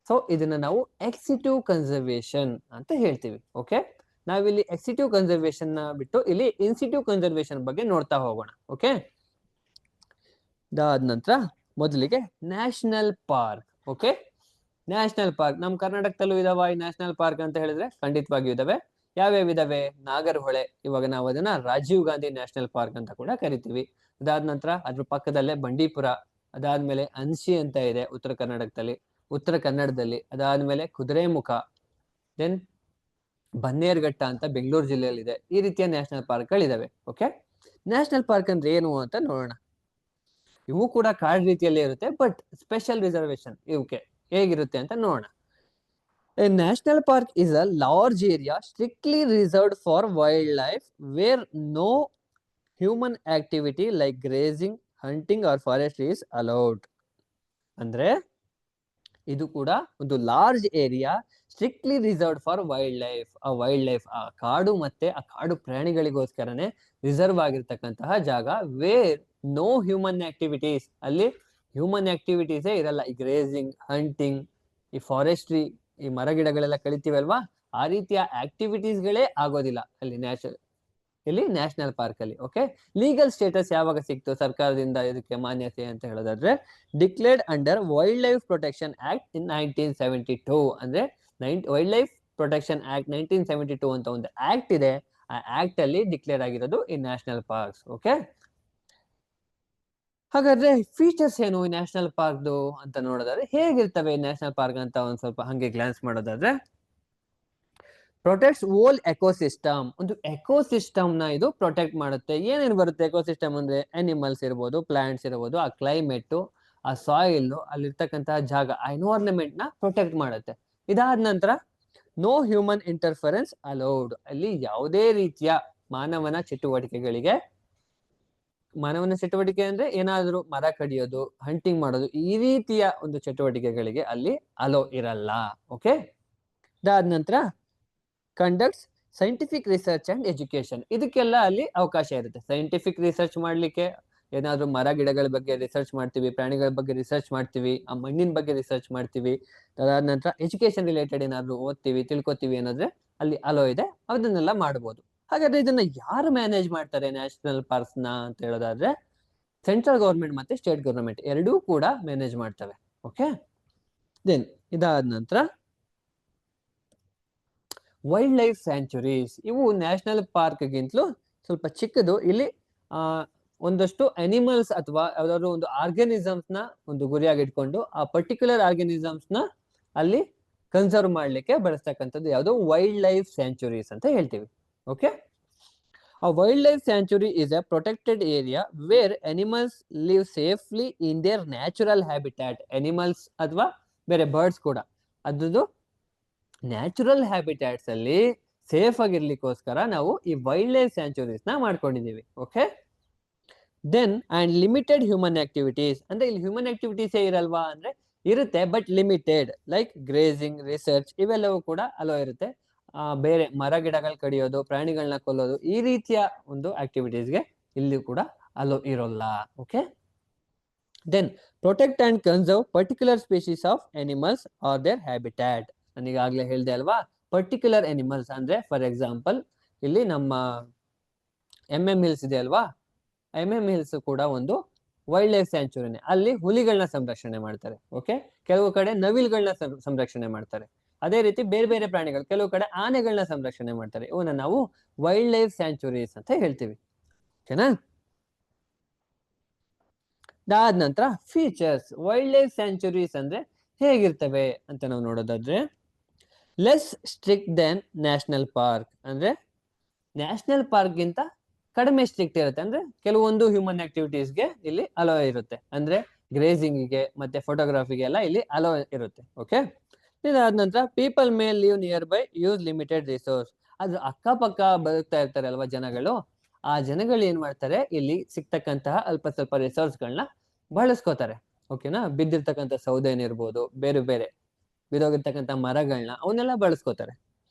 ಸೊ ಇದನ್ನ ನಾವು ಎಕ್ಸಿಟಿವ್ ಕನ್ಸರ್ವೇಶನ್ ಅಂತ ಹೇಳ್ತೀವಿ. ಓಕೆ, ನಾವಿಲ್ಲಿ ಎಕ್ಸಿಟಿವ್ ಕನ್ಸರ್ವೇಶನ್ ನ ಬಿಟ್ಟು ಇಲ್ಲಿ ಇನ್ಸಿಟಿವ್ ಕನ್ಸರ್ವೇಶನ್ ಬಗ್ಗೆ ನೋಡ್ತಾ ಹೋಗೋಣ. ಓಕೆ, ಅದಾದ ನಂತರ ಮೊದಲಿಗೆ national park. Okay, national park ನಮ್ಮ ಕರ್ನಾಟಕದಲ್ಲೂ ಇದಾವ ಈ ನ್ಯಾಷನಲ್ ಪಾರ್ಕ್ ಅಂತ ಹೇಳಿದ್ರೆ? ಖಂಡಿತವಾಗಿಯೂ ಇದಾವೆ. ಯಾವ್ಯಾವ ಇದಾವೆ? ನಾಗರಹೊಳೆ, ಇವಾಗ ನಾವು ಅದನ್ನ ರಾಜೀವ್ ಗಾಂಧಿ ನ್ಯಾಷನಲ್ ಪಾರ್ಕ್ ಅಂತ ಕೂಡ ಕರಿತೀವಿ. ಅದಾದ ನಂತರ ಅದ್ರ ಪಕ್ಕದಲ್ಲೇ ಬಂಡೀಪುರ, ಅದಾದ್ಮೇಲೆ ಅನ್ಸಿ ಅಂತ ಇದೆ ಉತ್ತರ ಕನ್ನಡದಲ್ಲಿ, ಅದಾದ್ಮೇಲೆ ಕುದುರೆಮುಖ, ದೆನ್ ಬನ್ನೇರ್ಘಟ್ಟ ಅಂತ ಬೆಂಗಳೂರು ಜಿಲ್ಲೆಯಲ್ಲಿ ಇದೆ. ಈ ರೀತಿಯ ನ್ಯಾಷನಲ್ ಪಾರ್ಕ್ ಗಳಿದಾವೆ. ಓಕೆ, ನ್ಯಾಷನಲ್ ಪಾರ್ಕ್ ಅಂದ್ರೆ ಏನು ಅಂತ ನೋಡೋಣ. ಇವು ಕೂಡ ಕಾಡ್ ರೀತಿಯಲ್ಲಿ ಇರುತ್ತೆ, ಬಟ್ ಸ್ಪೆಷಲ್ ರಿಸರ್ವೇಶನ್ ಇವಕ್ಕೆ ಹೇಗಿರುತ್ತೆ ಅಂತ ನೋಡೋಣ. A national park is a large area strictly reserved for wildlife where no human activity like grazing, hunting or forestry is allowed. ಅಂದ್ರೆ ಇದು ಕೂಡ ಒಂದು large area strictly reserved for wild life ಆ ಕಾಡು ಮತ್ತೆ ಆ ಕಾಡು ಪ್ರಾಣಿಗಳಿಗೋಸ್ಕರನೇ ರಿಸರ್ವ್ ಆಗಿರ್ತಕ್ಕಂತಹ ಜಾಗ. ವೇರ್ ನೋ ಹ್ಯೂಮನ್ ಆಕ್ಟಿವಿಟೀಸ್, ಅಲ್ಲಿ ಹ್ಯೂಮನ್ ಆಕ್ಟಿವಿಟೀಸೇ ಇರಲ್ಲ. ಈ ಗ್ರೇಸಿಂಗ್, ಹಂಟಿಂಗ್, ಈ ಫಾರೆಸ್ಟ್ರಿ, ಈ ಮರ ಗಿಡಗಳೆಲ್ಲ ಕಳಿತೀವಲ್ವಾ, ಆ ರೀತಿಯ ಆಕ್ಟಿವಿಟೀಸ್ಗಳೇ ಆಗೋದಿಲ್ಲ ಅಲ್ಲಿ ನ್ಯಾಷನಲ್ ಪಾರ್ಕ್ ಅಲ್ಲಿ. ಓಕೆ, ಲೀಗಲ್ ಸ್ಟೇಟಸ್ ಯಾವಾಗ ಸಿಕ್ತು ಸರ್ಕಾರದಿಂದ ಇದಕ್ಕೆ ಮಾನ್ಯತೆ ಅಂತ ಹೇಳೋದಾದ್ರೆ, declared under wild life protection act ಇನ್ 1972. ಅಂದ್ರೆ ವೈಲ್ಡ್ ಲೈಫ್ ಪ್ರೊಟೆಕ್ಷನ್ ಆಕ್ಟ್ 1972 ಅಂತ ಒಂದು ಆಕ್ಟ್ ಇದೆ. ಆ ಆಕ್ಟ್ ಅಲ್ಲಿ ಡಿಕ್ಲೇರ್ ಆಗಿರೋದು ಈ ನ್ಯಾಷನಲ್ ಪಾರ್ಕ್ಸ್. ಓಕೆ, ಹಾಗಾದ್ರೆ ಫೀಚರ್ಸ್ ಏನು ಈ ನ್ಯಾಷನಲ್ ಪಾರ್ಕ್ದು ಅಂತ ನೋಡೋದಾದ್ರೆ ಹೇಗಿರ್ತವೆ ನ್ಯಾಷನಲ್ ಪಾರ್ಕ್ ಅಂತ ಒಂದ್ ಸ್ವಲ್ಪ ಹಂಗೆ ಗ್ಲಾನ್ಸ್ ಮಾಡೋದಾದ್ರೆ, ಪ್ರೊಟೆಕ್ಟ್ಸ್ ಓಲ್ ಎಕೋಸಿಸ್ಟಮ್, ಒಂದು ಎಕೋಸಿಸ್ಟಮ್ ನ ಇದು ಪ್ರೊಟೆಕ್ಟ್ ಮಾಡುತ್ತೆ. ಏನೇನು ಬರುತ್ತೆ ಎಕೋಸಿಸ್ಟಮ್ ಅಂದ್ರೆ? ಅನಿಮಲ್ಸ್ ಇರ್ಬೋದು, ಪ್ಲಾಂಟ್ಸ್ ಇರ್ಬೋದು, ಆ ಕ್ಲೈಮೇಟ್, ಆ ಸಾಯಿಲ್, ಅಲ್ಲಿರ್ತಕ್ಕಂತಹ ಜಾಗ, ಆ ಎನ್ವೈರನ್ಮೆಂಟ್ ನ ಪ್ರೊಟೆಕ್ಟ್ ಮಾಡುತ್ತೆ. ಇದಾದ ನಂತರ ನೋ ಹ್ಯೂಮನ್ ಇಂಟರ್ಫರೆನ್ಸ್ ಅಲೌಡ್, ಅಲ್ಲಿ ಯಾವುದೇ ರೀತಿಯ ಮಾನವನ ಚಟುವಟಿಕೆ ಅಂದ್ರೆ ಏನಾದ್ರೂ ಮರ ಕಡಿಯೋದು, ಹಂಟಿಂಗ್ ಮಾಡೋದು, ಈ ರೀತಿಯ ಒಂದು ಚಟುವಟಿಕೆಗಳಿಗೆ ಅಲ್ಲಿ ಅಲೋ ಇರಲ್ಲ. ಓಕೆ, ಇದಾದ ನಂತರ conducts scientific research and education, ಇದಕ್ಕೆಲ್ಲ ಅಲ್ಲಿ ಅವಕಾಶ ಇರುತ್ತೆ. ಸೈಂಟಿಫಿಕ್ ರಿಸರ್ಚ್ ಮಾಡ್ಲಿಕ್ಕೆ ಏನಾದ್ರೂ ಮರ ಗಿಡಗಳ ಬಗ್ಗೆ ರಿಸರ್ಚ್ ಮಾಡ್ತೀವಿ, ಪ್ರಾಣಿಗಳ ಬಗ್ಗೆ ರಿಸರ್ಚ್ ಮಾಡ್ತೀವಿ, ಆ ಮಣ್ಣಿನ ಬಗ್ಗೆ ರಿಸರ್ಚ್ ಮಾಡ್ತೀವಿ. ಅದಾದ ನಂತರ ಎಜುಕೇಶನ್ ರಿಲೇಟೆಡ್ ಏನಾದ್ರು ಓದ್ತೀವಿ, ತಿಳ್ಕೊತೀವಿ ಅನ್ನೋದ್ರೆ ಅಲ್ಲಿ ಅಲೋ ಇದೆ, ಅದನ್ನೆಲ್ಲ ಮಾಡ್ಬೋದು. ಹಾಗಾದ್ರೆ ಇದನ್ನ ಯಾರು ಮ್ಯಾನೇಜ್ ಮಾಡ್ತಾರೆ ನ್ಯಾಷನಲ್ ಪಾರ್ಕ್ಸ್ ನ ಅಂತ ಹೇಳೋದಾದ್ರೆ, ಸೆಂಟ್ರಲ್ ಗೌರ್ಮೆಂಟ್ ಮತ್ತೆ ಸ್ಟೇಟ್ ಗೌರ್ಮೆಂಟ್ ಎರಡೂ ಕೂಡ ಮ್ಯಾನೇಜ್ ಮಾಡ್ತವೆ. ಓಕೆ, ದೆನ್ ಇದಾದ ನಂತರ ವೈಲ್ಡ್ ಲೈಫ್ ಸ್ಯಾಂಚುರೀಸ್, ಇವು ನ್ಯಾಷನಲ್ ಪಾರ್ಕ್ ಗಿಂತಲೂ ಸ್ವಲ್ಪ ಚಿಕ್ಕದು. ಇಲ್ಲಿ ಒಂದಷ್ಟು ಅನಿಮಲ್ಸ್ ಅಥವಾ ಯಾವ್ದಾದ್ರು ಒಂದು ಆರ್ಗನಿಸಮ್ಸ್ ನ ಒಂದು ಗುರಿಯಾಗಿಟ್ಕೊಂಡು ಆ ಪರ್ಟಿಕ್ಯುಲರ್ ಆರ್ಗನಿಸಮ್ಸ್ ನ ಅಲ್ಲಿ ಕನ್ಸರ್ವ್ ಮಾಡ್ಲಿಕ್ಕೆ ಬಳಸ್ತಕ್ಕಂಥದ್ದು ಯಾವುದು? ವೈಲ್ಡ್ ಲೈಫ್ ಸ್ಯಾಂಚುರೀಸ್ ಅಂತ ಹೇಳ್ತೀವಿ. Okay, a wildlife sanctuary is a protected area where animals live safely in their natural habitat. Animals ಅಥವಾ ಬೇರೆ ಬರ್ಡ್ಸ್ ಕೂಡ ಅದ್ರದ್ದು ನ್ಯಾಚುರಲ್ ಹ್ಯಾಬಿಟ್ಯಾಟ್ಸ್ ಅಲ್ಲಿ ಸೇಫ್ ಆಗಿರ್ಲಿಕ್ಕೋಸ್ಕರ ನಾವು ಈ ವೈಲ್ಡ್ ಲೈಫ್ ಸ್ಯಾಂಚುರೀಸ್ ನ ಮಾಡ್ಕೊಂಡಿದೀವಿ. Okay, then and limited human activities ಅಂದ್ರೆ ಇಲ್ಲಿ ಹ್ಯೂಮನ್ ಆಕ್ಟಿವಿಟೀಸೇ ಇರಲ್ವಾ ಅಂದ್ರೆ ಇರುತ್ತೆ, but limited, like grazing, research ಇವೆಲ್ಲವೂ ಕೂಡ ಅಲೋ ಇರುತ್ತೆ. ಬೇರೆ ಮರ ಗಿಡಗಳು ಕಡಿಯೋದು, ಪ್ರಾಣಿಗಳನ್ನ ಕೊಲ್ಲೋದು, ಈ ರೀತಿಯ ಒಂದು ಆಕ್ಟಿವಿಟೀಸ್ಗೆ ಇಲ್ಲಿ ಕೂಡ ಅಲೋ ಇರೋಲ್ಲ. Okay, then protect and conserve particular species of animals or their habitat. ನಾನೀಗಾಗಲೇ ಹೇಳ್ದೆ ಅಲ್ವಾ, ಪರ್ಟಿಕ್ಯುಲರ್ ಅನಿಮಲ್ಸ್ ಅಂದ್ರೆ ಫಾರ್ ಎಕ್ಸಾಂಪಲ್ ಇಲ್ಲಿ ನಮ್ಮ ಎಂ ಹಿಲ್ಸ್ ಇದೆ ಅಲ್ವಾ, ಎಂ ಹಿಲ್ಸ್ ಕೂಡ ಒಂದು ವೈಲ್ಡ್ ಲೈಫ್ ಸ್ಯಾಂಚುರಿನೇ. ಅಲ್ಲಿ ಹುಲಿಗಳನ್ನ ಸಂರಕ್ಷಣೆ ಮಾಡ್ತಾರೆ. ಓಕೆ, ಕೆಲವು ಕಡೆ ನವಿಲ್ಗಳನ್ನ ಸಂರಕ್ಷಣೆ ಮಾಡ್ತಾರೆ. ಅದೇ ರೀತಿ ಬೇರೆ ಬೇರೆ ಪ್ರಾಣಿಗಳು, ಕೆಲವು ಕಡೆ ಆನೆಗಳನ್ನ ಸಂರಕ್ಷಣೆ ಮಾಡ್ತಾರೆ. ಇವನ್ನ ನಾವು ವೈಲ್ಡ್ ಲೈಫ್ ಸ್ಯಾಂಚುರೀಸ್ ಅಂತ ಹೇಳ್ತೀವಿ. ಓಕೆನಾ? ಅದಾದ ನಂತರ ಫೀಚರ್ಸ್. ವೈಲ್ಡ್ ಲೈಫ್ ಸ್ಯಾಂಚುರೀಸ್ ಅಂದ್ರೆ ಹೇಗಿರ್ತವೆ ಅಂತ ನಾವು ನೋಡೋದಾದ್ರೆ, less strict than national park. ಅಂದ್ರೆ ನ್ಯಾಷನಲ್ ಪಾರ್ಕ್ ಗಿಂತ ಕಡಿಮೆ ಸ್ಟ್ರಿಕ್ಟ್ ಇರುತ್ತೆ. ಅಂದ್ರೆ ಕೆಲವೊಂದು ಹ್ಯೂಮನ್ ಆಕ್ಟಿವಿಟೀಸ್ಗೆ ಇಲ್ಲಿ ಅಲೋ ಇರುತ್ತೆ. ಅಂದ್ರೆ ಗ್ರೇಸಿಂಗ್ಗೆ ಮತ್ತೆ ಫೋಟೋಗ್ರಫಿಗೆ ಎಲ್ಲ ಇಲ್ಲಿ ಅಲೋ ಇರುತ್ತೆ. ಓಕೆ, ಇದಾದ ನಂತರ people may live nearby, use limited resource. ಅದು ಅಕ್ಕಪಕ್ಕ ಬದುಕ್ತಾ ಇರ್ತಾರೆ ಅಲ್ವಾ ಜನಗಳು, ಆ ಜನಗಳು ಏನ್ ಮಾಡ್ತಾರೆ, ಇಲ್ಲಿ ಸಿಗ್ತಕ್ಕಂತಹ ಅಲ್ಪ ಸ್ವಲ್ಪ ರಿಸೋರ್ಸ್ ಗಳನ್ನ ಬಳಸ್ಕೋತಾರೆ. ಓಕೆನಾ? ಬಿದ್ದಿರ್ತಕ್ಕಂಥ ಸೌದೆನ್ ಇರ್ಬೋದು, ಬೇರೆ ಬೇರೆ ಬಿದೋಗಿರ್ತಕ್ಕಂಥ ಮರಗಳನ್ನ ಅವನ್ನೆಲ್ಲ ಬಳಸ್ಕೋತಾರೆ.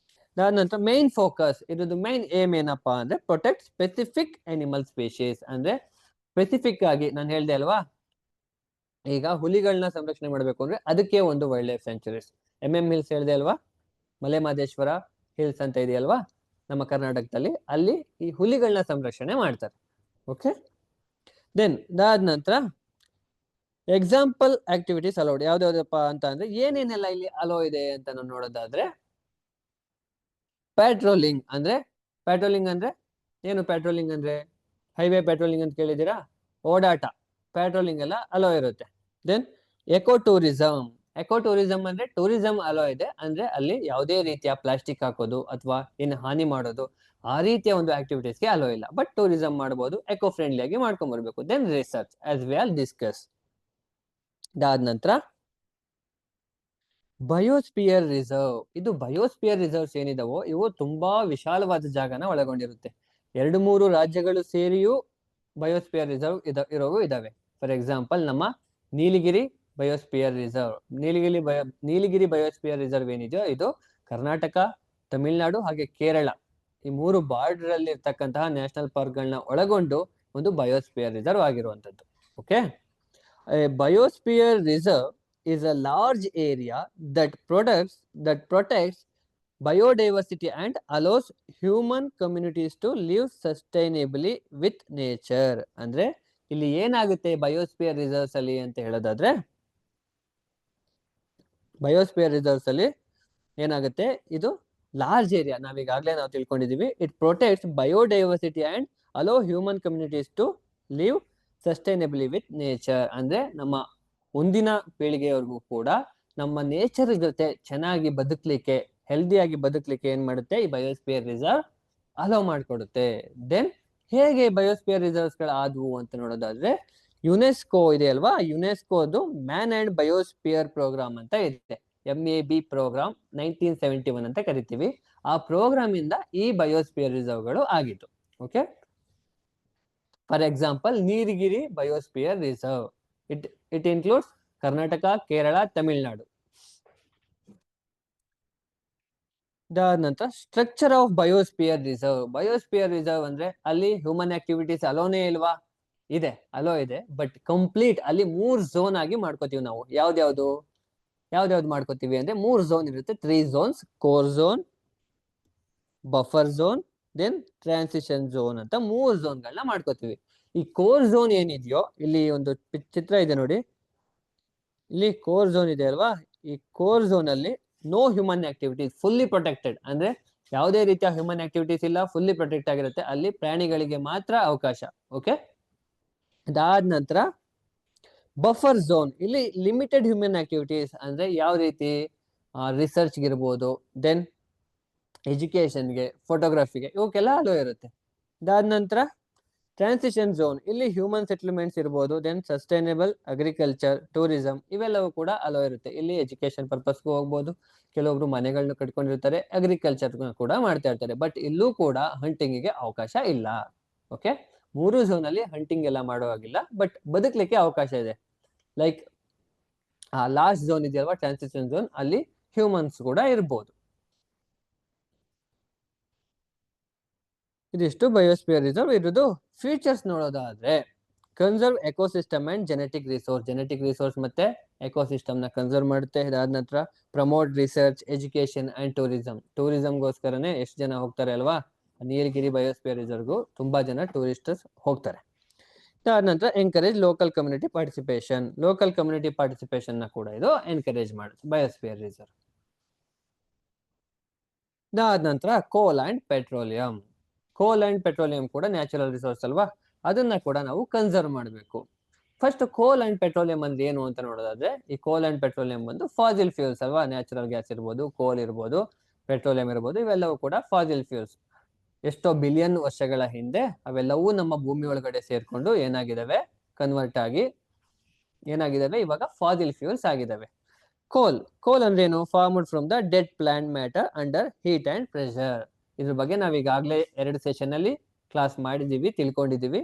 ಅದಾದ ನಂತರ ಮೈನ್ ಫೋಕಸ್, ಇದ್ರದ್ದು ಮೈನ್ ಏಮ್ ಏನಪ್ಪಾ ಅಂದ್ರೆ ಪ್ರೊಟೆಕ್ಟ್ ಸ್ಪೆಸಿಫಿಕ್ ಅನಿಮಲ್ ಸ್ಪೀಶೀಸ್. ಅಂದ್ರೆ ಸ್ಪೆಸಿಫಿಕ್ ಆಗಿ ನಾನು ಹೇಳ್ದೆ ಅಲ್ವಾ, ಈಗ ಹುಲಿಗಳನ್ನ ಸಂರಕ್ಷಣೆ ಮಾಡಬೇಕು ಅಂದ್ರೆ ಅದಕ್ಕೆ ಒಂದು wild life sanctuaries. M hills ಹೇಳ್ದೆ ಅಲ್ವಾ, ಮಲೆ ಮಹದೇಶ್ವರ ಹಿಲ್ಸ್ ಅಂತ ಇದೆಯಲ್ವಾ ನಮ್ಮ ಕರ್ನಾಟಕದಲ್ಲಿ, ಅಲ್ಲಿ ಈ ಹುಲಿಗಳನ್ನ ಸಂರಕ್ಷಣೆ ಮಾಡ್ತಾರೆ. ಓಕೆ, ದೆನ್ ಅದಾದ ನಂತರ ಎಕ್ಸಾಂಪಲ್ ಆಕ್ಟಿವಿಟೀಸ್ ಅಲೌಡ್ ಯಾವ್ದಾವ್ದಪ್ಪ ಅಂತ ಅಂದ್ರೆ ಏನೇನೆಲ್ಲ ಇಲ್ಲಿ ಅಲೋ ಇದೆ ಅಂತ ನಾವು ನೋಡೋದಾದ್ರೆ, ಪ್ಯಾಟ್ರೋಲಿಂಗ್. ಅಂದ್ರೆ ಪ್ಯಾಟ್ರೋಲಿಂಗ್ ಅಂದ್ರೆ ಏನು? ಪ್ಯಾಟ್ರೋಲಿಂಗ್ ಅಂದ್ರೆ ಹೈವೇ ಪ್ಯಾಟ್ರೋಲಿಂಗ್ ಅಂತ ಕೇಳಿದ್ದೀರಾ? ಓಡಾಟ, ಪ್ಯಾಟ್ರೋಲಿಂಗ್ ಎಲ್ಲ ಅಲೋ ಇರುತ್ತೆ. Then eco tourism. Eco tourism ಅಂದ್ರೆ ಟೂರಿಸಂ ಅಲೋ ಇದೆ, ಅಂದ್ರೆ ಅಲ್ಲಿ ಯಾವುದೇ ರೀತಿಯ ಪ್ಲಾಸ್ಟಿಕ್ ಹಾಕೋದು ಅಥವಾ ಏನು ಹಾನಿ ಮಾಡೋದು ಆ ರೀತಿಯ ಒಂದು ಆಕ್ಟಿವಿಟೀಸ್ಗೆ ಅಲೋ ಇಲ್ಲ, ಬಟ್ ಟೂರಿಸಂ ಮಾಡಬಹುದು, ಎಕೋ ಫ್ರೆಂಡ್ಲಿ ಆಗಿ ಮಾಡ್ಕೊಂಡ್ ಬರ್ಬೇಕು. Then research as we all discuss. ಅದಾದ ನಂತರ ಬಯೋಸ್ಪಿಯರ್ ರಿಸರ್ವ್. ಇದು ಬಯೋಸ್ಪಿಯರ್ ರಿಸರ್ವ್ಸ್ ಏನಿದಾವೋ ಇವು ತುಂಬಾ ವಿಶಾಲವಾದ ಜಾಗನ ಒಳಗೊಂಡಿರುತ್ತೆ. 2-3 ರಾಜ್ಯಗಳು ಸೇರಿಯೂ ಬಯೋಸ್ಪಿಯರ್ ರಿಸರ್ವ್ ಇರೋವು ಇದಾವೆ. ಫಾರ್ ಎಕ್ಸಾಂಪಲ್ ನಮ್ಮ ನೀಲಗಿರಿ ಬಯೋಸ್ಪಿಯರ್ ರಿಸರ್ವ್. ನೀಲಗಿರಿ ಬಯೋಸ್ಪಿಯರ್ ರಿಸರ್ವ್ ಏನಿದೆಯೋ ಇದು ಕರ್ನಾಟಕ, ತಮಿಳುನಾಡು ಹಾಗೆ ಕೇರಳ ಈ 3 ಬಾರ್ಡರ್ ಅಲ್ಲಿ ಇರ್ತಕ್ಕಂತಹ ನ್ಯಾಷನಲ್ ಪಾರ್ಕ್ ಗಳನ್ನ ಒಳಗೊಂಡು ಒಂದು ಬಯೋಸ್ಪಿಯರ್ ರಿಸರ್ವ್ ಆಗಿರುವಂತದ್ದು. Okay, biosphere reserve is a large area that protects biodiversity and allows human communities to live sustainably with nature. ಅಂದ್ರೆ ಇಲ್ಲಿ ಏನಾಗುತ್ತೆ ಬಯೋಸ್ಪಿಯರ್ ರಿಸರ್ವ್ಸ್ ಅಲ್ಲಿ ಅಂತ ಹೇಳೋದಾದ್ರೆ, ಬಯೋಸ್ಪಿಯರ್ ರಿಸರ್ವ್ಸ್ ಅಲ್ಲಿ ಏನಾಗುತ್ತೆ, ಇದು ಲಾರ್ಜ್ ಏರಿಯಾ, ನಾವು ತಿಳ್ಕೊಂಡಿದೀವಿ. It protects biodiversity and allow human communities to live sustainably with nature. ಅಂದ್ರೆ ನಮ್ಮ ಮುಂದಿನ ಪೀಳಿಗೆಯವರೆಗೂ ಕೂಡ ನಮ್ಮ ನೇಚರ್ ಜೊತೆ ಚೆನ್ನಾಗಿ ಬದುಕಲಿಕ್ಕೆ, ಹೆಲ್ದಿಯಾಗಿ ಬದುಕಲಿಕ್ಕೆ ಏನ್ ಮಾಡುತ್ತೆ ಈ ಬಯೋಸ್ಪಿಯರ್ ರಿಸರ್ವ್ ಅಲೋ ಮಾಡ್ಕೊಡುತ್ತೆ. ದೆನ್ ಹೇಗೆ ಬಯೋಸ್ಪಿಯರ್ ರಿಸರ್ವ್ಸ್ ಗಳು ಆದವು ಅಂತ ನೋಡೋದಾದ್ರೆ, ಯುನೆಸ್ಕೋ ಇದೆ ಅಲ್ವಾ, ಯುನೆಸ್ಕೋದು ಮ್ಯಾನ್ ಅಂಡ್ ಬಯೋಸ್ಪಿಯರ್ ಪ್ರೋಗ್ರಾಮ್ ಅಂತ ಇದೆ. MAB ಪ್ರೋಗ್ರಾಮ್ 1971 ಅಂತ ಕರಿತೀವಿ. ಆ ಪ್ರೋಗ್ರಾಮ್ ಇಂದ ಈ ಬಯೋಸ್ಪಿಯರ್ ರಿಸರ್ವ್ ಗಳು ಆಗಿತ್ತು. Okay, for example Nilgiri biosphere reserve, it includes Karnataka, Kerala, Tamil Nadu. ಅದಾದ ನಂತರ structure of biosphere reserve. Biosphere reserve ಅಂದ್ರೆ ಅಲ್ಲಿ ಹ್ಯೂಮನ್ ಆಕ್ಟಿವಿಟೀಸ್ ಅಲೋನೇ ಇಲ್ವಾ? ಇದೆ, ಅಲೋ ಇದೆ, ಬಟ್ ಕಂಪ್ಲೀಟ್ ಅಲ್ಲಿ 3 ಝೋನ್ ಆಗಿ ಮಾಡ್ಕೋತೀವಿ ನಾವು. ಯಾವ್ದ್ಯಾವ್ದು ಮಾಡ್ಕೋತೀವಿ ಅಂದ್ರೆ 3 ಝೋನ್ ಇರುತ್ತೆ. 3 zones: core zone, buffer zone, then transition zone ಅಂತ 3 ಝೋನ್ಗಳನ್ನ ಮಾಡ್ಕೋತೀವಿ. ಈ ಕೋರ್ ಝೋನ್ ಏನಿದೆಯೋ, ಇಲ್ಲಿ ಒಂದು ಚಿತ್ರ ಇದೆ ನೋಡಿ, ಇಲ್ಲಿ ಕೋರ್ ಝೋನ್ ಇದೆ ಅಲ್ವಾ, ಈ ಕೋರ್ ಝೋನ್ ಅಲ್ಲಿ no human activities, fully protected. ಅಂದ್ರೆ ಯಾವುದೇ ರೀತಿಯ ಹ್ಯೂಮನ್ ಆಕ್ಟಿವಿಟೀಸ್ ಇಲ್ಲ, ಫುಲ್ಲಿ ಪ್ರೊಟೆಕ್ಟ್ ಆಗಿರುತ್ತೆ. ಅಲ್ಲಿ ಪ್ರಾಣಿಗಳಿಗೆ ಮಾತ್ರ ಅವಕಾಶ. ಓಕೆ, ಅದಾದ ನಂತರ ಬಫರ್ ಝೋನ್, ಇಲ್ಲಿ ಲಿಮಿಟೆಡ್ ಹ್ಯೂಮನ್ ಆಕ್ಟಿವಿಟೀಸ್. ಅಂದ್ರೆ ಯಾವ ರೀತಿ ರಿಸರ್ಚ್ ಇರ್ಬೋದು, ದೆನ್ ಎಜುಕೇಶನ್ಗೆ, ಫೋಟೋಗ್ರಫಿಗೆ, ಇವಕ್ಕೆಲ್ಲ ಅಲೋ ಇರುತ್ತೆ. ಅದಾದ ನಂತರ ಟ್ರಾನ್ಸಿಷನ್ ಝೋನ್ ಇಲ್ಲಿ ಹ್ಯೂಮನ್ ಸೆಟ್ಲ್ಮೆಂಟ್ಸ್ ಇರ್ಬೋದು, ದೆನ್ ಸಸ್ಟೈನೇಬಲ್ ಅಗ್ರಿಕಲ್ಚರ್, ಟೂರಿಸಂ ಇವೆಲ್ಲವೂ ಕೂಡ ಅಲೋ ಇರುತ್ತೆ. ಇಲ್ಲಿ ಎಜುಕೇಶನ್ ಪರ್ಪಸ್ಗೂ ಹೋಗ್ಬೋದು, ಕೆಲವೊಬ್ರು ಮನೆಗಳನ್ನ ಕಟ್ಕೊಂಡಿರ್ತಾರೆ, ಅಗ್ರಿಕಲ್ಚರ್ ಕೂಡ ಮಾಡ್ತಾ ಇರ್ತಾರೆ. ಬಟ್ ಇಲ್ಲೂ ಕೂಡ ಹಂಟಿಂಗಿಗೆ ಅವಕಾಶ ಇಲ್ಲ. ಓಕೆ, 3 ಝೋನ್ ಅಲ್ಲಿ ಹಂಟಿಂಗ್ ಎಲ್ಲ ಮಾಡುವಾಗಿಲ್ಲ, ಬಟ್ ಬದುಕಲಿಕ್ಕೆ ಅವಕಾಶ ಇದೆ. ಲೈಕ್ ಆ ಲಾಸ್ಟ್ ಝೋನ್ ಇದೆಯಲ್ವಾ, ಟ್ರಾನ್ಸಿಷನ್ ಝೋನ್, ಅಲ್ಲಿ ಹ್ಯೂಮನ್ಸ್ ಕೂಡ ಇರ್ಬೋದು. ಇದಿಷ್ಟು ಬಯೋಸ್ಪಿಯರ್ ರಿಸರ್ವ್. ಇರೋದು ಫೀಚರ್ಸ್ ನೋಡೋದಾದ್ರೆ, conserve ecosystem and genetic resource ಮತ್ತೆ ಎಕೋಸಿಸ್ಟಮ್ ನ ಕನ್ಸರ್ವ್ ಮಾಡುತ್ತೆ. ಇದಾದ ನಂತರ ಪ್ರಮೋಟ್ ರಿಸರ್ಚ್, ಎಜುಕೇಶನ್ ಅಂಡ್ ಟೂರಿಸಂಗೋಸ್ಕರನೇ ಎಷ್ಟು ಜನ ಹೋಗ್ತಾರೆ ಅಲ್ವಾ, ನೀಲಗಿರಿ ಬಯೋಸ್ಪಿಯರ್ ರಿಸರ್ವ್ಗೂ ತುಂಬಾ ಜನ ಟೂರಿಸ್ಟರ್ಸ್ ಹೋಗ್ತಾರೆ. ಇದಾದ ನಂತರ ಎಂಕರೇಜ್ ಲೋಕಲ್ ಕಮ್ಯುನಿಟಿ ಪಾರ್ಟಿಸಿಪೇಷನ್ ನ ಕೂಡ ಇದು ಎನ್ಕರೇಜ್ ಮಾಡುತ್ತೆ ಬಯೋಸ್ಪಿಯರ್ ರಿಸರ್ವ್. ಇದಾದ ನಂತರ ಕೋಲ್ ಅಂಡ್ ಪೆಟ್ರೋಲಿಯಂ ಕೂಡ ನ್ಯಾಚುರಲ್ ರಿಸೋರ್ಸ್ ಅಲ್ವಾ, ಅದನ್ನ ಕೂಡ ನಾವು ಕನ್ಸರ್ವ್ ಮಾಡಬೇಕು. ಫಸ್ಟ್ ಕೋಲ್ ಅಂಡ್ ಪೆಟ್ರೋಲಿಯಂ ಅಂದ್ರೆ ಏನು ಅಂತ ನೋಡೋದಾದ್ರೆ, ಈ ಕೋಲ್ ಅಂಡ್ ಪೆಟ್ರೋಲಿಯಂ ಬಂದು ಫಾಸಿಲ್ ಫ್ಯೂಲ್ಸ್ ಅಲ್ವಾ, ನ್ಯಾಚುರಲ್ ಗ್ಯಾಸ್ ಇರ್ಬೋದು, ಕೋಲ್ ಇರ್ಬೋದು, ಪೆಟ್ರೋಲಿಯಂ ಇರ್ಬೋದು, ಇವೆಲ್ಲವೂ ಕೂಡ ಫಾಸಿಲ್ ಫ್ಯೂಲ್ಸ್. ಎಷ್ಟೋ ಬಿಲಿಯನ್ ವರ್ಷಗಳ ಹಿಂದೆ ಅವೆಲ್ಲವೂ ನಮ್ಮ ಭೂಮಿ ಒಳಗಡೆ ಸೇರ್ಕೊಂಡು ಏನಾಗಿದಾವೆ, ಕನ್ವರ್ಟ್ ಆಗಿ ಏನಾಗಿದಾವೆ, ಇವಾಗ ಫಾಸಿಲ್ ಫ್ಯೂಲ್ಸ್ ಆಗಿದಾವೆ. ಕೋಲ್ ಅಂದ್ರೆ ಏನು, formed from the dead plant matter under heat and pressure. ಇದ್ರ ಬಗ್ಗೆ ನಾವ್ ಈಗಾಗಲೇ 2 ಸೆಷನ್ ಅಲ್ಲಿ ಕ್ಲಾಸ್ ಮಾಡಿದೀವಿ, ತಿಳ್ಕೊಂಡಿದೀವಿ.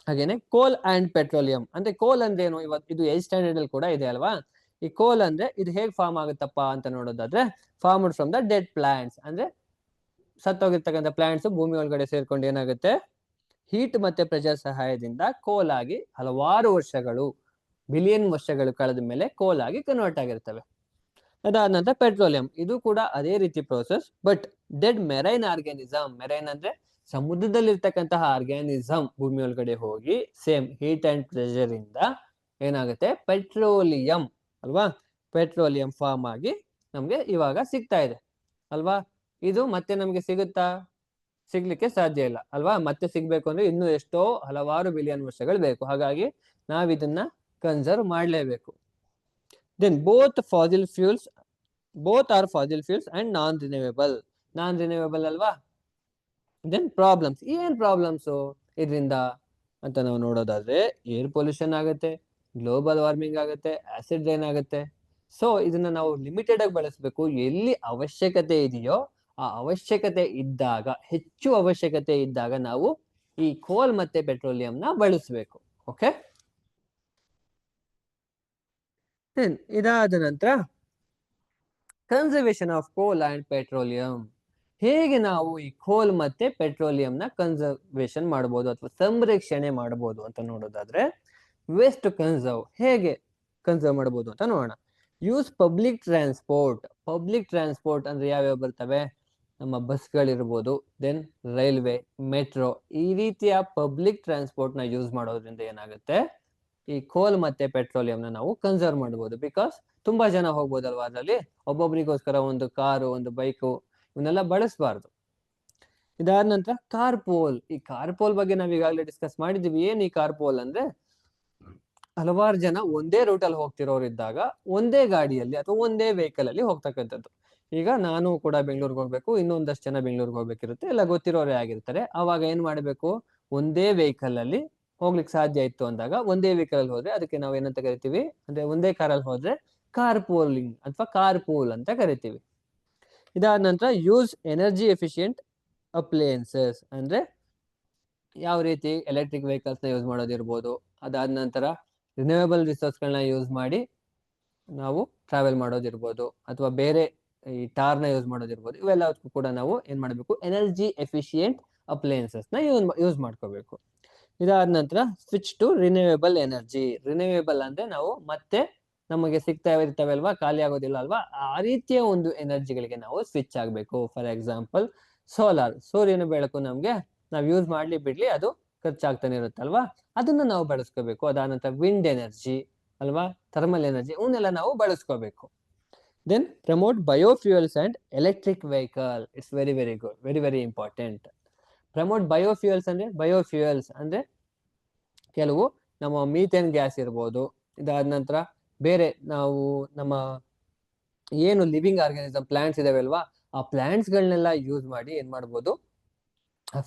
ಹಾಗೇನೆ ಕೋಲ್ ಅಂಡ್ ಪೆಟ್ರೋಲಿಯಂ ಅಂದ್ರೆ, ಕೋಲ್ ಅಂದ್ರೆ ಏನು, ಇವತ್ತು ಇದು 8th ಸ್ಟ್ಯಾಂಡರ್ಡ್ ಅಲ್ಲಿ ಕೂಡ ಇದೆ ಅಲ್ವಾ. ಈ ಕೋಲ್ ಅಂದ್ರೆ ಇದು ಹೇಗ್ ಫಾರ್ಮ್ ಆಗುತ್ತಪ್ಪ ಅಂತ ನೋಡೋದಾದ್ರೆ, formed from the dead plants ಅಂದ್ರೆ ಸತ್ತೋಗಿರ್ತಕ್ಕಂಥ ಪ್ಲಾಂಟ್ಸ್ ಭೂಮಿ ಒಳಗಡೆ ಸೇರ್ಕೊಂಡು ಏನಾಗುತ್ತೆ, ಹೀಟ್ ಮತ್ತೆ ಪ್ರೆಷರ್ ಸಹಾಯದಿಂದ ಕೋಲ್ ಆಗಿ ಹಲವಾರು ವರ್ಷಗಳು, ಬಿಲಿಯನ್ ವರ್ಷಗಳು ಕಳೆದ ಮೇಲೆ ಕೋಲ್ ಆಗಿ ಕನ್ವರ್ಟ್ ಆಗಿರ್ತವೆ. ಅದಾದ ನಂತರ ಪೆಟ್ರೋಲಿಯಂ, ಇದು ಕೂಡ ಅದೇ ರೀತಿ ಪ್ರೋಸೆಸ್, ಬಟ್ ಡೆಡ್ ಮೆರೈನ್ ಅಂದ್ರೆ ಸಮುದ್ರದಲ್ಲಿರ್ತಕ್ಕಂತಹ ಆರ್ಗ್ಯಾನಿಸಮ್ ಭೂಮಿ ಒಳಗಡೆ ಹೋಗಿ ಸೇಮ್ ಹೀಟ್ ಅಂಡ್ ಪ್ರೆಷರ್ ಇಂದ ಏನಾಗುತ್ತೆ, ಪೆಟ್ರೋಲಿಯಂ ಅಲ್ವಾ, ಪೆಟ್ರೋಲಿಯಂ ಫಾರ್ಮ್ ಆಗಿ ನಮ್ಗೆ ಇವಾಗ ಸಿಗ್ತಾ ಇದೆ ಅಲ್ವಾ. ಇದು ಮತ್ತೆ ನಮ್ಗೆ ಸಿಗ್ಲಿಕ್ಕೆ ಸಾಧ್ಯ ಇಲ್ಲ ಅಲ್ವಾ, ಮತ್ತೆ ಸಿಗ್ಬೇಕು ಅಂದ್ರೆ ಇನ್ನೂ ಎಷ್ಟೋ ಹಲವಾರು ಬಿಲಿಯನ್ ವರ್ಷಗಳು ಬೇಕು. ಹಾಗಾಗಿ ನಾವಿದನ್ನ ಕನ್ಸರ್ವ್ ಮಾಡಲೇಬೇಕು. Then both are fossil fuels and non renewable ಅಲ್ವಾ. ದೆನ್ ಪ್ರಾಬ್ಲಮ್ಸ್, ಏನ್ ಪ್ರಾಬ್ಲಮ್ಸ್ ಇದರಿಂದ ಅಂತ ನಾವು ನೋಡೋದಾದ್ರೆ, ಏರ್ ಪೊಲ್ಯೂಷನ್ ಆಗುತ್ತೆ, ಗ್ಲೋಬಲ್ ವಾರ್ಮಿಂಗ್ ಆಗುತ್ತೆ, ಆಸಿಡ್ ರೈನ್ ಆಗುತ್ತೆ. ಸೊ ಇದನ್ನ ನಾವು ಲಿಮಿಟೆಡ್ ಆಗಿ ಬಳಸಬೇಕು. ಎಲ್ಲಿ ಅವಶ್ಯಕತೆ ಇದೆಯೋ ಆ ಅವಶ್ಯಕತೆ ಇದ್ದಾಗ, ಹೆಚ್ಚು ಅವಶ್ಯಕತೆ ಇದ್ದಾಗ ನಾವು ಈ ಕೋಲ್ ಮತ್ತೆ ಪೆಟ್ರೋಲಿಯಂನ ಬಳಸಬೇಕು. ಓಕೆ, ಇದಾದ ನಂತರ ಕನ್ಸರ್ವೇಷನ್ ಆಫ್ ಕೋಲ್ ಅಂಡ್ ಪೆಟ್ರೋಲಿಯಂ. ಹೇಗೆ ನಾವು ಈ ಕೋಲ್ ಮತ್ತೆ ಪೆಟ್ರೋಲಿಯಂನ ಕನ್ಸರ್ವೇಷನ್ ಮಾಡಬಹುದು ಅಥವಾ ಸಂರಕ್ಷಣೆ ಮಾಡಬಹುದು ಅಂತ ನೋಡೋದಾದ್ರೆ, ವೇಸ್ಟ್ ಹೇಗೆ ಕನ್ಸರ್ವ್ ಮಾಡಬಹುದು ಅಂತ ನೋಡೋಣ. ಯೂಸ್ ಪಬ್ಲಿಕ್ ಟ್ರಾನ್ಸ್ಪೋರ್ಟ್ ಅಂದ್ರೆ ಯಾವ್ಯಾವ ಬರ್ತವೆ, ನಮ್ಮ ಬಸ್ಗಳಿರ್ಬೋದು, ದೆನ್ ರೈಲ್ವೆ, ಮೆಟ್ರೋ, ಈ ರೀತಿಯ ಪಬ್ಲಿಕ್ ಟ್ರಾನ್ಸ್ಪೋರ್ಟ್ ನ ಯೂಸ್ ಮಾಡೋದ್ರಿಂದ ಏನಾಗುತ್ತೆ, ಈ ಕೋಲ್ ಮತ್ತೆ ಪೆಟ್ರೋಲಿಯಂನ ನಾವು ಕನ್ಸರ್ವ್ ಮಾಡಬಹುದು. ಬಿಕಾಸ್ ತುಂಬಾ ಜನ ಹೋಗ್ಬೋದಲ್ವಾ ಅದರಲ್ಲಿ, ಒಬ್ಬೊಬ್ರಿಗೋಸ್ಕರ ಒಂದು ಕಾರು, ಒಂದು ಬೈಕು ಇವನ್ನೆಲ್ಲ ಬಳಸಬಾರ್ದು. ಇದಾದ ನಂತರ ಈ ಕಾರ್ಪೋಲ್ ಬಗ್ಗೆ ನಾವ್ ಈಗಾಗಲೇ ಡಿಸ್ಕಸ್ ಮಾಡಿದೀವಿ. ಏನ್ ಈ ಕಾರ್ಪೋಲ್ ಅಂದ್ರೆ, ಹಲವಾರು ಜನ ಒಂದೇ ರೂಟ್ ಅಲ್ಲಿ ಹೋಗ್ತಿರೋರು ಇದ್ದಾಗ ಒಂದೇ ಗಾಡಿಯಲ್ಲಿ ಅಥವಾ ಒಂದೇ ವೆಹಿಕಲ್ ಅಲ್ಲಿ ಹೋಗ್ತಕ್ಕಂಥದ್ದು. ಈಗ ನಾನು ಕೂಡ ಬೆಂಗಳೂರಿಗೆ ಹೋಗ್ಬೇಕು, ಇನ್ನೊಂದಷ್ಟು ಜನ ಬೆಂಗಳೂರಿಗೆ ಹೋಗ್ಬೇಕಿರುತ್ತೆ, ಎಲ್ಲ ಗೊತ್ತಿರೋರೇ ಆಗಿರ್ತಾರೆ. ಅವಾಗ ಏನ್ ಮಾಡ್ಬೇಕು, ಒಂದೇ ವೆಹಿಕಲ್ ಅಲ್ಲಿ ಹೋಗ್ಲಿಕ್ಕೆ ಸಾಧ್ಯ ಇತ್ತು ಅಂದಾಗ ಒಂದೇ ವೆಹಿಕಲ್ ಅಲ್ಲಿ ಹೋದ್ರೆ ಅದಕ್ಕೆ ನಾವು ಏನಂತ ಕರಿತೀವಿ ಅಂದ್ರೆ, ಒಂದೇ ಕಾರಲ್ಲಿ ಹೋದ್ರೆ ಕಾರ್ಪೋಲಿಂಗ್ ಅಥವಾ ಕಾರ್ಪೂಲ್ ಅಂತ ಕರಿತೀವಿ. ಇದಾದ ನಂತರ ಯೂಸ್ ಎನರ್ಜಿ ಎಫಿಷಿಯಂಟ್ ಅಪ್ಲಯನ್ಸಸ್ ಅಂದ್ರೆ ಯಾವ ರೀತಿ ಎಲೆಕ್ಟ್ರಿಕ್ ವೆಹಿಕಲ್ಸ್ ನ ಯೂಸ್ ಮಾಡೋದಿರ್ಬೋದು, ಅದಾದ ನಂತರ ರಿನ್ಯೂವೇಬಲ್ ರಿಸೋರ್ಸ್ ಗಳನ್ನ ಯೂಸ್ ಮಾಡಿ ನಾವು ಟ್ರಾವೆಲ್ ಮಾಡೋದಿರ್ಬೋದು, ಅಥವಾ ಬೇರೆ ಈ ಟಾರ್ ನ ಯೂಸ್ ಮಾಡೋದಿರ್ಬೋದು, ಇವೆಲ್ಲದಕ್ಕೂ ಕೂಡ ನಾವು ಏನ್ ಮಾಡಬೇಕು, ಎನರ್ಜಿ ಎಫಿಷಿಯಂಟ್ ಅಪ್ಲಯನ್ಸಸ್ ನ ಯೂಸ್ ಮಾಡ್ಕೋಬೇಕು. ಇದಾದ ನಂತರ ಸ್ವಿಚ್ ಟು ರಿನ್ಯೂವೇಬಲ್ ಅಂದ್ರೆ ನಾವು ಮತ್ತೆ ನಮಗೆ ಸಿಗ್ತಾ ಇರ್ತವೆ ಅಲ್ವಾ, ಖಾಲಿ ಆಗೋದಿಲ್ಲ ಅಲ್ವಾ, ಆ ರೀತಿಯ ಒಂದು ಎನರ್ಜಿಗಳಿಗೆ ನಾವು ಸ್ವಿಚ್ ಆಗ್ಬೇಕು. ಫಾರ್ ಎಕ್ಸಾಂಪಲ್ ಸೂರ್ಯನ ಬೆಳಕು ನಮ್ಗೆ ನಾವ್ ಯೂಸ್ ಮಾಡ್ಲಿ ಬಿಡ್ಲಿ ಅದು ಖರ್ಚಾಗ್ತಾನೆ ಇರುತ್ತಲ್ವಾ, ಅದನ್ನ ನಾವು ಬಳಸ್ಕೋಬೇಕು. ಅದಾದ ನಂತರ ವಿಂಡ್ ಎನರ್ಜಿ ಅಲ್ವಾ, ಥರ್ಮಲ್ ಎನರ್ಜಿ, ಇವನ್ನೆಲ್ಲ ನಾವು ಬಳಸ್ಕೋಬೇಕು. Then promote biofuels and electric vehicle. It's very good, very important. Promote biofuels ಅಂದ್ರೆ ಕೆಲವು ನಮ್ಮ ಮೀಥೇನ್ ಗ್ಯಾಸ್ ಇರ್ಬೋದು, ಇದಾದ ನಂತರ ಬೇರೆ ನಾವು ನಮ್ಮ ಏನು ಲಿವಿಂಗ್ ಆರ್ಗಾನಿಸಮ್ ಪ್ಲಾಂಟ್ಸ್ ಇದಾವೆ ಅಲ್ವಾ, ಆ ಪ್ಲಾಂಟ್ಸ್ ಗಳನ್ನೆಲ್ಲ ಯೂಸ್ ಮಾಡಿ ಏನ್ ಮಾಡ್ಬೋದು,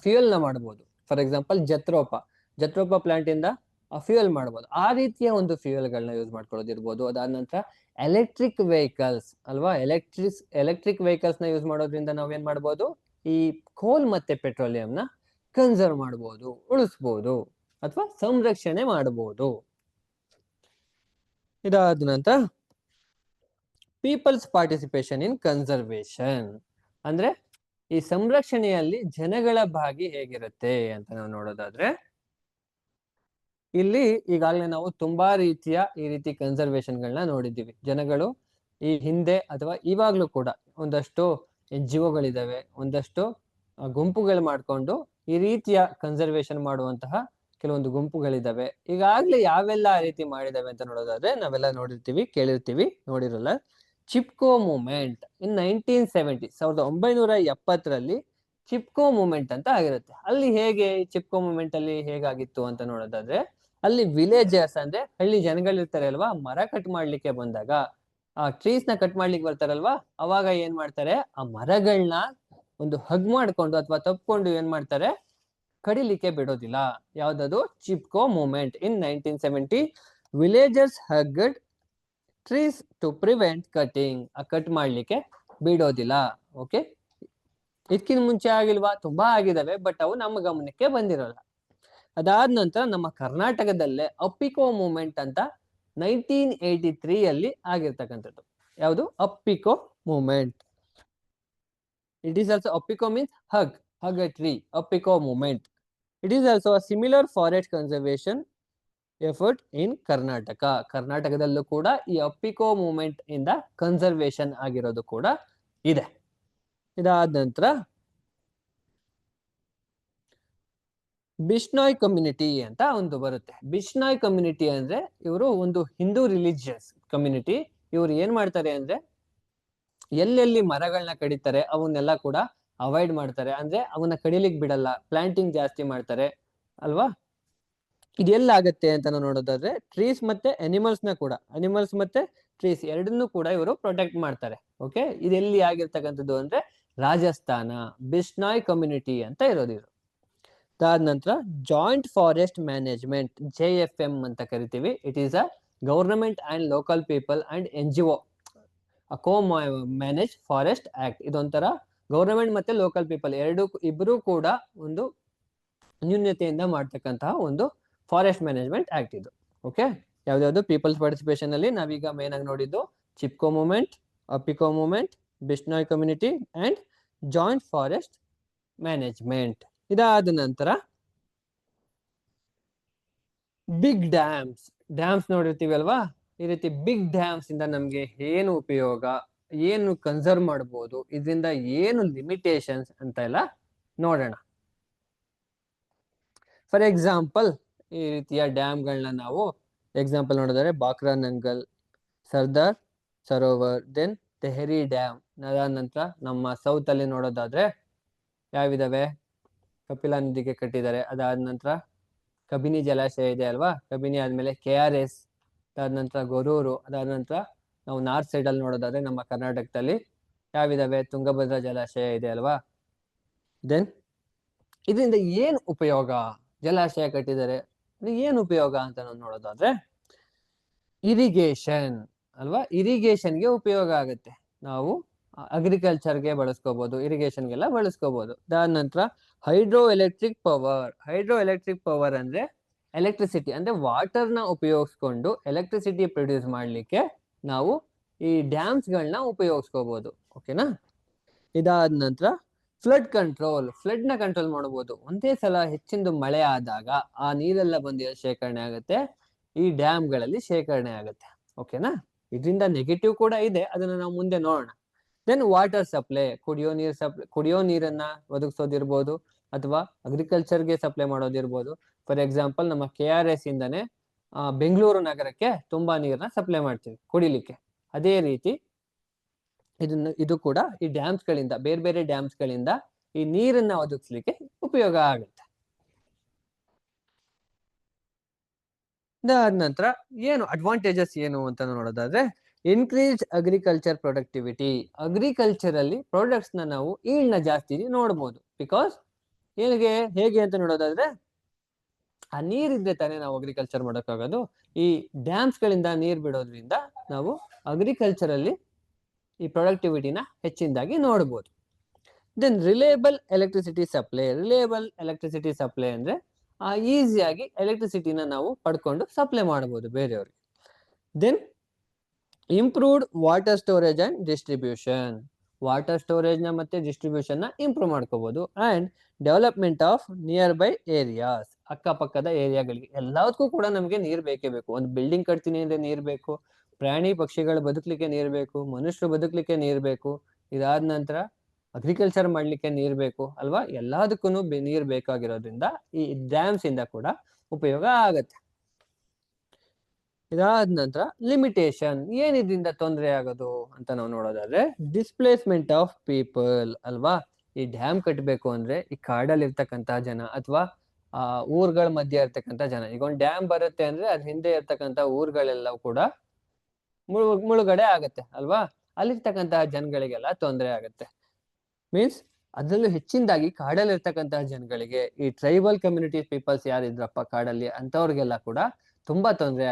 ಫ್ಯೂಯಲ್ ನ ಮಾಡ್ಬೋದು. ಫಾರ್ ಎಕ್ಸಾಂಪಲ್ ಜತ್ರೋಪ ಪ್ಲಾಂಟ್ ಇಂದ ಫ್ಯೂಯಲ್ ಮಾಡ್ಬೋದು. ಆ ರೀತಿಯ ಒಂದು ಫ್ಯೂಯಲ್ಗಳನ್ನ ಯೂಸ್ ಮಾಡ್ಕೊಳ್ಳೋದಿರ್ಬೋದು. ಅದಾದ ನಂತರ ಎಲೆಕ್ಟ್ರಿಕ್ ವೆಹಿಕಲ್ಸ್ ಅಲ್ವಾ, ಎಲೆಕ್ಟ್ರಿಕ್ ವೆಹಿಕಲ್ಸ್ ನ ಯೂಸ್ ಮಾಡೋದ್ರಿಂದ ನಾವೇನ್ ಮಾಡ್ಬೋದು, ಈ ಕೋಲ್ ಮತ್ತೆ ಪೆಟ್ರೋಲಿಯಂನ ಕನ್ಸರ್ವ್ ಮಾಡ್ಬೋದು, ಉಳಿಸ್ಬೋದು ಅಥವಾ ಸಂರಕ್ಷಣೆ ಮಾಡಬಹುದು. ಇದಾದ ನಂತರ ಪೀಪಲ್ಸ್ ಪಾರ್ಟಿಸಿಪೇಷನ್ ಇನ್ ಕನ್ಸರ್ವೇಷನ್ ಅಂದ್ರೆ ಈ ಸಂರಕ್ಷಣೆಯಲ್ಲಿ ಜನಗಳ ಭಾಗಿ ಹೇಗಿರುತ್ತೆ ಅಂತ ನಾವು ನೋಡೋದಾದ್ರೆ, ಇಲ್ಲಿ ಈಗಾಗಲೇ ನಾವು ತುಂಬಾ ರೀತಿಯ ಈ ರೀತಿ ಕನ್ಸರ್ವೇಷನ್ಗಳನ್ನ ನೋಡಿದ್ದೀವಿ. ಜನಗಳು ಈ ಹಿಂದೆ ಅಥವಾ ಇವಾಗ್ಲೂ ಕೂಡ ಒಂದಷ್ಟು NGOಗಳಿದಾವೆ, ಒಂದಷ್ಟು ಗುಂಪುಗಳು ಮಾಡ್ಕೊಂಡು ಈ ರೀತಿಯ ಕನ್ಸರ್ವೇಷನ್ ಮಾಡುವಂತಹ ಕೆಲವೊಂದು ಗುಂಪುಗಳಿದಾವೆ. ಈಗಾಗ್ಲೇ ಯಾವೆಲ್ಲ ಆ ರೀತಿ ಮಾಡಿದಾವೆ ಅಂತ ನೋಡೋದಾದ್ರೆ ನಾವೆಲ್ಲ ನೋಡಿರ್ತೀವಿ, ಕೇಳಿರ್ತೀವಿ, ನೋಡಿರಲ್ಲ. Chipko movement in 1970, 1970ರಲ್ಲಿ Chipko movement ಅಂತ ಆಗಿರುತ್ತೆ. ಅಲ್ಲಿ ಹೇಗೆ ಚಿಪ್ಕೋ ಮೂವ್ಮೆಂಟ್ ಅಲ್ಲಿ ಹೇಗಾಗಿತ್ತು ಅಂತ ನೋಡೋದಾದ್ರೆ, ಅಲ್ಲಿ ವಿಲೇಜರ್ಸ್ ಅಂದ್ರೆ ಹಳ್ಳಿ ಜನಗಳಿರ್ತಾರೆ ಅಲ್ವಾ, ಮರ ಕಟ್ ಮಾಡ್ಲಿಕ್ಕೆ ಬಂದಾಗ ಆ ಟ್ರೀಸ್ ನ ಕಟ್ ಮಾಡ್ಲಿಕ್ಕೆ ಬರ್ತಾರಲ್ವಾ, ಅವಾಗ ಏನ್ ಮಾಡ್ತಾರೆ, ಆ ಮರಗಳನ್ನ ಒಂದು ಹಗ್ ಮಾಡ್ಕೊಂಡು ಅಥವಾ ತಪ್ಕೊಂಡು ಏನ್ ಮಾಡ್ತಾರೆ, ಕಡಿಲಿಕ್ಕೆ ಬಿಡೋದಿಲ್ಲ. ಯಾವ್ದದು, Chipko movement in 1970. Villagers hugged trees to prevent cutting, ಆ ಕಟ್ ಮಾಡ್ಲಿಕ್ಕೆ ಬಿಡೋದಿಲ್ಲ. ಓಕೆ, ಇದಕ್ಕಿಂತ ಮುಂಚೆ ಆಗಿಲ್ವಾ, ತುಂಬಾ ಆಗಿದಾವೆ, ಬಟ್ ಅವು ನಮ್ಮ ಗಮನಕ್ಕೆ ಬಂದಿರಲ್ಲ. ಅದಾದ ನಂತರ ನಮ್ಮ ಕರ್ನಾಟಕದಲ್ಲೇ ಅಪ್ಪಿಕೋ ಮೂವ್ಮೆಂಟ್ ಅಂತ 1983 ಆಗಿರ್ತಕ್ಕಂಥದ್ದು. ಯಾವುದು, Appiko movement. It is also, Appiko means hug a tree, Appiko movement. It is also a similar forest conservation effort in Karnataka. ಕರ್ನಾಟಕದಲ್ಲೂ ಕೂಡ ಈ ಅಪ್ಪಿಕೋ ಮೂವ್ಮೆಂಟ್ ಇಂದ ಕನ್ಸರ್ವೇಷನ್ ಆಗಿರೋದು ಕೂಡ ಇದೆ. ಇದಾದ ನಂತರ ಬಿಷ್ನಾಯ್ ಕಮ್ಯುನಿಟಿ ಅಂತ ಒಂದು ಬರುತ್ತೆ. ಬಿಷ್ನಾಯ್ ಕಮ್ಯುನಿಟಿ ಅಂದ್ರೆ ಇವರು ಒಂದು ಹಿಂದೂ ರಿಲಿಜಿಯಸ್ ಕಮ್ಯುನಿಟಿ. ಇವ್ರು ಏನ್ ಮಾಡ್ತಾರೆ ಅಂದ್ರೆ, ಎಲ್ಲೆಲ್ಲಿ ಮರಗಳನ್ನ ಕಡಿತಾರೆ ಅವನ್ನೆಲ್ಲ ಕೂಡ ಅವಾಯ್ಡ್ ಮಾಡ್ತಾರೆ. ಅಂದ್ರೆ ಅವನ್ನ ಕಡಿಲಿಕ್ ಬಿಡಲ್ಲ, ಪ್ಲಾಂಟಿಂಗ್ ಜಾಸ್ತಿ ಮಾಡ್ತಾರೆ ಅಲ್ವಾ. ಇದೆಲ್ಲಾಗತ್ತೆ ಅಂತ ನಾವು ನೋಡೋದಾದ್ರೆ, ಟ್ರೀಸ್ ಮತ್ತೆ ಅನಿಮಲ್ಸ್ ಮತ್ತೆ ಟ್ರೀಸ್ ಎರಡನ್ನೂ ಕೂಡ ಇವರು ಪ್ರೊಟೆಕ್ಟ್ ಮಾಡ್ತಾರೆ. ಓಕೆ, ಇದೆಲ್ಲಿ ಆಗಿರ್ತಕ್ಕಂಥದ್ದು ಅಂದ್ರೆ ರಾಜಸ್ಥಾನ, ಬಿಷ್ನಾಯ್ ಕಮ್ಯುನಿಟಿ ಅಂತ ಇರೋದು ಇದು. ಅದಾದ ನಂತರ ಜಾಯಿಂಟ್ ಫಾರೆಸ್ಟ್ ಮ್ಯಾನೇಜ್ಮೆಂಟ್, JFM ಅಂತ ಕರಿತೀವಿ. It is a government and local people and NGO co manage forest act. ಇದೊಂಥರ ಗವರ್ನಮೆಂಟ್ ಮತ್ತೆ ಲೋಕಲ್ ಪೀಪಲ್ ಇಬ್ಬರು ಕೂಡ ಒಂದು ನ್ಯೂನ್ಯತೆಯಿಂದ ಮಾಡ್ತಕ್ಕಂತಹ ಒಂದು ಫಾರೆಸ್ಟ್ ಮ್ಯಾನೇಜ್ಮೆಂಟ್ ಆಕ್ಟ್ ಇದು. ಓಕೆ, ಯಾವ್ದಾವ್ದು ಪೀಪಲ್ಸ್ ಪಾರ್ಟಿಸಿಪೇಷನ್ ಅಲ್ಲಿ ನಾವೀಗ ಮೇನ್ ಆಗಿ ನೋಡಿದ್ದು Chipko movement, Appiko movement, Bishnoi community and joint forest management. ಇದಾದ ನಂತರ ಬಿಗ್ ಡ್ಯಾಮ್ಸ್ ನೋಡಿರ್ತೀವಿ ಅಲ್ವಾ. ಈ ರೀತಿ ಬಿಗ್ ಡ್ಯಾಮ್ಸ್ ಇಂದ ನಮ್ಗೆ ಏನು ಉಪಯೋಗ, ಏನು ಕನ್ಸರ್ವ್ ಮಾಡ್ಬೋದು, ಇದರಿಂದ ಏನು ಲಿಮಿಟೇಷನ್ಸ್ ಅಂತ ಎಲ್ಲ ನೋಡೋಣ. ಫಾರ್ ಎಕ್ಸಾಂಪಲ್, ಈ ರೀತಿಯ ಡ್ಯಾಮ್ಗಳನ್ನ ನಾವು ಎಕ್ಸಾಂಪಲ್ ನೋಡಿದರೆ ಬಾಕ್ರಾ ನಂಗಲ್, ಸರ್ದಾರ್ ಸರೋವರ್, ದೆನ್ ತೆಹರಿ ಡ್ಯಾಮ್. ಅದಾದ ನಂತರ ನಮ್ಮ ಸೌತ್ ಅಲ್ಲಿ ನೋಡೋದಾದ್ರೆ ಯಾವಿದಾವೆ, ಕಪಿಲಾ ನದಿಗೆ ಕಟ್ಟಿದ್ದಾರೆ. ಅದಾದ ನಂತರ ಕಬಿನಿ ಜಲಾಶಯ ಇದೆ ಅಲ್ವಾ, ಕಬಿನಿ ಆದ್ಮೇಲೆ KRS, ಅದಾದ ನಂತರ ಗೊರೂರು. ಅದಾದ ನಂತರ ನಾವು ನಾರ್ತ್ ಸೈಡ್ ಅಲ್ಲಿ ನೋಡೋದಾದ್ರೆ ನಮ್ಮ ಕರ್ನಾಟಕದಲ್ಲಿ ಯಾವಿದಾವೆ, ತುಂಗಭದ್ರಾ ಜಲಾಶಯ ಇದೆ ಅಲ್ವಾ. ದೆನ್ ಇದರಿಂದ ಏನ್ ಉಪಯೋಗ, ಜಲಾಶಯ ಕಟ್ಟಿದ್ದಾರೆ, ಏನ್ ಉಪಯೋಗ ಅಂತ ನಾವು ನೋಡೋದಾದ್ರೆ ಇರಿಗೇಷನ್ ಅಲ್ವಾ, ಇರಿಗೇಷನ್ಗೆ ಉಪಯೋಗ ಆಗುತ್ತೆ. ನಾವು ಅಗ್ರಿಕಲ್ಚರ್ಗೆ ಬಳಸ್ಕೋಬಹುದು, ಇರಿಗೇಷನ್ಗೆಲ್ಲ ಬಳಸ್ಕೋಬಹುದು. ಅದಾದ ನಂತರ ಹೈಡ್ರೋ ಎಲೆಕ್ಟ್ರಿಕ್ ಪವರ್ ಅಂದ್ರೆ ಎಲೆಕ್ಟ್ರಿಸಿಟಿ ಅಂದ್ರೆ ವಾಟರ್ನ ಉಪಯೋಗಿಸ್ಕೊಂಡು ಎಲೆಕ್ಟ್ರಿಸಿಟಿ ಪ್ರೊಡ್ಯೂಸ್ ಮಾಡ್ಲಿಕ್ಕೆ ನಾವು ಈ ಡ್ಯಾಮ್ಸ್ ಗಳನ್ನ ಉಪಯೋಗಿಸ್ಕೋಬಹುದು. ಓಕೆನಾ. ಇದಾದ ನಂತರ ಫ್ಲಡ್ ನ ಕಂಟ್ರೋಲ್ ಮಾಡಬಹುದು. ಒಂದೇ ಸಲ ಹೆಚ್ಚಿನ ಮಳೆ ಆದಾಗ ಆ ನೀರೆಲ್ಲ ಬಂದು ಶೇಖರಣೆ ಆಗುತ್ತೆ, ಈ ಡ್ಯಾಮ್ ಗಳಲ್ಲಿ ಶೇಖರಣೆ ಆಗುತ್ತೆ. ಓಕೆನಾ. ಇದರಿಂದ ನೆಗೆಟಿವ್ ಕೂಡ ಇದೆ, ಅದನ್ನ ನಾವು ಮುಂದೆ ನೋಡೋಣ. ದೆನ್ ವಾಟರ್ ಸಪ್ಲೈ, ಕುಡಿಯೋ ನೀರನ್ನ ಒದಗಿಸೋದಿರ್ಬೋದು ಅಥವಾ ಅಗ್ರಿಕಲ್ಚರ್ಗೆ ಸಪ್ಲೈ ಮಾಡೋದಿರ್ಬೋದು. ಫಾರ್ ಎಕ್ಸಾಂಪಲ್, ನಮ್ಮ KRS ಇಂದಾನೆ ಬೆಂಗಳೂರು ನಗರಕ್ಕೆ ತುಂಬಾ ನೀರನ್ನ ಸಪ್ಲೈ ಮಾಡ್ತೀವಿ ಕುಡಿಲಿಕ್ಕೆ. ಅದೇ ರೀತಿ ಇದು ಕೂಡ ಈ ಡ್ಯಾಮ್ಸ್ ಗಳಿಂದ, ಬೇರೆ ಬೇರೆ ಡ್ಯಾಮ್ಸ್ ಗಳಿಂದ ಈ ನೀರನ್ನ ಒದಗಿಸ್ಲಿಕ್ಕೆ ಉಪಯೋಗ ಆಗುತ್ತೆ. ಇದಾದ ನಂತರ ಏನು ಅಡ್ವಾಂಟೇಜಸ್ ಏನು ಅಂತ ನೋಡೋದಾದ್ರೆ, ಇನ್ಕ್ರೀಸ್ ಅಗ್ರಿಕಲ್ಚರ್ ಪ್ರೊಡಕ್ಟಿವಿಟಿ. ಅಗ್ರಿಕಲ್ಚರ್ ಅಲ್ಲಿ ಪ್ರಾಡಕ್ಟ್ಸ್ ನಾವು ಈಲ್ಡ್ ನ ಜಾಸ್ತಿ ನೋಡ್ಬೋದು. ಬಿಕಾಸ್ ಹೇಗೆ ಅಂತ ನೋಡೋದಾದ್ರೆ, ಆ ನೀರಿದ್ರೆ ತಾನೇ ನಾವು ಅಗ್ರಿಕಲ್ಚರ್ ಮಾಡೋಕ್ಕಾಗೋದು. ಈ ಡ್ಯಾಮ್ಸ್ ಗಳಿಂದ ನೀರ್ ಬಿಡೋದ್ರಿಂದ ನಾವು ಅಗ್ರಿಕಲ್ಚರ್ ಅಲ್ಲಿ ಈ ಪ್ರೊಡಕ್ಟಿವಿಟಿನ ಹೆಚ್ಚಿನದಾಗಿ ನೋಡ್ಬೋದು. ದೆನ್ ರಿಲೇಬಲ್ ಎಲೆಕ್ಟ್ರಿಸಿಟಿ ಸಪ್ಲೈ ಅಂದ್ರೆ ಈಸಿಯಾಗಿ ಎಲೆಕ್ಟ್ರಿಸಿಟಿನ ನಾವು ಪಡ್ಕೊಂಡು ಸಪ್ಲೈ ಮಾಡಬಹುದು ಬೇರೆಯವ್ರಿಗೆ. Then improved water storage and distribution, water storage ನ ಮತ್ತೆ ಡಿಸ್ಟ್ರಿಬ್ಯೂಷನ್ ನ ಇಂಪ್ರೂವ್ ಮಾಡ್ಕೋಬಹುದು. And development of nearby areas, ಅಕ್ಕಪಕ್ಕದ ಏರಿಯಾಗಳಿಗೆ ಎಲ್ಲದಕ್ಕೂ ಕೂಡ ನಮಗೆ ನೀರ್ ಬೇಕೇ ಬೇಕು. ಒಂದು ಬಿಲ್ಡಿಂಗ್ ಕಟ್ತೀನಿ ಅಂದ್ರೆ ನೀರ್ ಬೇಕು, ಪ್ರಾಣಿ ಪಕ್ಷಿಗಳು ಬದುಕಲಿಕ್ಕೆ ನೀರ್ ಬೇಕು, ಮನುಷ್ಯರು ಬದುಕಲಿಕ್ಕೆ ನೀರ್ ಬೇಕು, ಇದಾದ ನಂತರ ಅಗ್ರಿಕಲ್ಚರ್ ಮಾಡ್ಲಿಕ್ಕೆ ನೀರ್ ಬೇಕು ಅಲ್ವಾ. ಎಲ್ಲದಕ್ಕೂ ನೀರ್ ಬೇಕಾಗಿರೋದ್ರಿಂದ ಈ ಡ್ಯಾಮ್ಸ್ ಇಂದ ಕೂಡ ಉಪಯೋಗ ಆಗತ್ತೆ. ಇದಾದ ನಂತರ ಲಿಮಿಟೇಷನ್, ಏನ್ ಇದರಿಂದ ತೊಂದರೆ ಆಗೋದು ಅಂತ ನಾವು ನೋಡೋದಾದ್ರೆ, ಡಿಸ್ಪ್ಲೇಸ್ಮೆಂಟ್ ಆಫ್ ಪೀಪಲ್ ಅಲ್ವಾ. ಈ ಡ್ಯಾಮ್ ಕಟ್ಟಬೇಕು ಅಂದ್ರೆ ಈ ಕಾಡಲ್ಲಿ ಇರ್ತಕ್ಕಂತಹ ಜನ ಅಥವಾ ಊರ್ಗಳ ಮಧ್ಯೆ ಇರ್ತಕ್ಕಂಥ ಜನ, ಈಗ ಒಂದು ಡ್ಯಾಮ್ ಬರುತ್ತೆ ಅಂದ್ರೆ ಅದ್ ಹಿಂದೆ ಇರ್ತಕ್ಕಂಥ ಊರ್ಗಳೆಲ್ಲ ಕೂಡ ಮುಳುಗಡೆ ಆಗತ್ತೆ ಅಲ್ವಾ. ಅಲ್ಲಿರ್ತಕ್ಕಂತಹ ಜನಗಳಿಗೆಲ್ಲ ತೊಂದರೆ ಆಗತ್ತೆ. ಮೀನ್ಸ್ ಅದ್ರಲ್ಲೂ ಹೆಚ್ಚಿನದಾಗಿ ಕಾಡಲ್ಲಿ ಇರ್ತಕ್ಕಂತಹ ಜನಗಳಿಗೆ, ಈ ಟ್ರೈಬಲ್ ಕಮ್ಯುನಿಟಿ ಪೀಪಲ್ಸ್ ಯಾರಿದ್ರಪ್ಪ ಕಾಡಲ್ಲಿ ಅಂತವ್ರಿಗೆಲ್ಲ ಕೂಡ ತುಂಬಾ ತೊಂದರೆ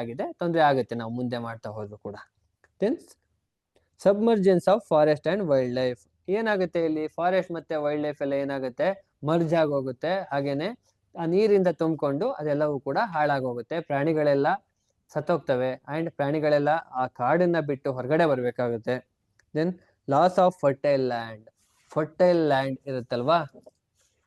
ಆಗುತ್ತೆ ನಾವು ಮುಂದೆ ಮಾಡ್ತಾ ಹೋದ್ರು ಕೂಡ. Then submergence of forest and wildlife, ಏನಾಗುತ್ತೆ ಇಲ್ಲಿ ಫಾರೆಸ್ಟ್ ಮತ್ತೆ ವೈಲ್ಡ್ ಲೈಫ್ ಎಲ್ಲ ಏನಾಗುತ್ತೆ, ಮರ್ಜ್ ಆಗೋಗುತ್ತೆ. ಹಾಗೇನೆ ಆ ನೀರಿಂದ ತುಂಬಿಕೊಂಡು ಅದೆಲ್ಲವೂ ಕೂಡ ಹಾಳಾಗೋಗುತ್ತೆ, ಪ್ರಾಣಿಗಳೆಲ್ಲ ಸತ್ತೋಗ್ತವೆ ಅಂಡ್ ಪ್ರಾಣಿಗಳೆಲ್ಲ ಆ ಕಾಡನ್ನ ಬಿಟ್ಟು ಹೊರಗಡೆ ಬರ್ಬೇಕಾಗುತ್ತೆ. Then loss of fertile land ಇರುತ್ತಲ್ವಾ,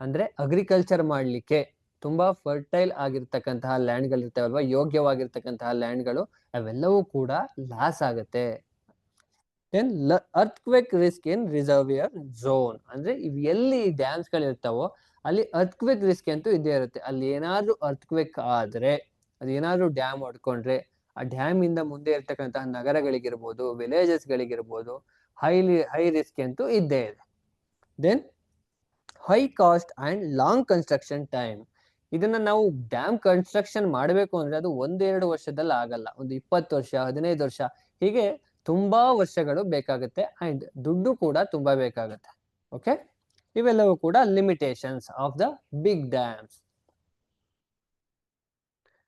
ಅಂದ್ರೆ ಅಗ್ರಿಕಲ್ಚರ್ ಮಾಡ್ಲಿಕ್ಕೆ ತುಂಬಾ ಫರ್ಟೈಲ್ ಆಗಿರ್ತಕ್ಕಂತಹ ಲ್ಯಾಂಡ್ಗಳು ಇರ್ತಾವಲ್ವಾ, ಯೋಗ್ಯವಾಗಿರ್ತಕ್ಕಂತಹ ಲ್ಯಾಂಡ್ಗಳು ಅವೆಲ್ಲವೂ ಕೂಡ ಲಾಸ್ ಆಗುತ್ತೆ. ದೆನ್ ಅರ್ಥ್ಕ್ವೇಕ್ ರಿಸ್ಕ್ ಇನ್ ರಿಸರ್ವಿಯರ್ ಝೋನ್, ಅಂದ್ರೆ ಇವ್ ಎಲ್ಲಿ ಡ್ಯಾಮ್ಸ್ ಗಳು ಇರ್ತಾವೋ ಅಲ್ಲಿ ಅರ್ಥ್ಕ್ವೇಕ್ ರಿಸ್ಕ್ ಅಂತೂ ಇದ್ದೇ ಇರುತ್ತೆ. ಅಲ್ಲಿ ಏನಾದ್ರೂ ಅರ್ಥ್ಕ್ವೇಕ್ ಆದ್ರೆ, ಅದೇನಾದ್ರೂ ಡ್ಯಾಮ್ ಹೊಡ್ಕೊಂಡ್ರೆ ಆ ಡ್ಯಾಮ್ ಇಂದ ಮುಂದೆ ಇರ್ತಕ್ಕಂತಹ ನಗರಗಳಿಗಿರ್ಬೋದು, ವಿಲೇಜಸ್ ಗಳಿಗಿರ್ಬೋದು, ಹೈ ರಿಸ್ಕ್ ಅಂತೂ ಇದ್ದೇ ಇದೆ. Then high cost and long construction time, ಇದನ್ನ ನಾವು ಡ್ಯಾಮ್ ಕನ್ಸ್ಟ್ರಕ್ಷನ್ ಮಾಡಬೇಕು ಅಂದ್ರೆ ಅದು 1-2 ವರ್ಷದಲ್ಲಿ ಆಗಲ್ಲ, ಒಂದು 20 ವರ್ಷ 15 ವರ್ಷ ಹೀಗೆ ತುಂಬಾ ವರ್ಷಗಳು ಬೇಕಾಗುತ್ತೆ ಅಂಡ್ ದುಡ್ಡು ಕೂಡ ತುಂಬಾ ಬೇಕಾಗುತ್ತೆ. ಓಕೆ, ಇವೆಲ್ಲವೂ ಕೂಡ limitations of the big dams.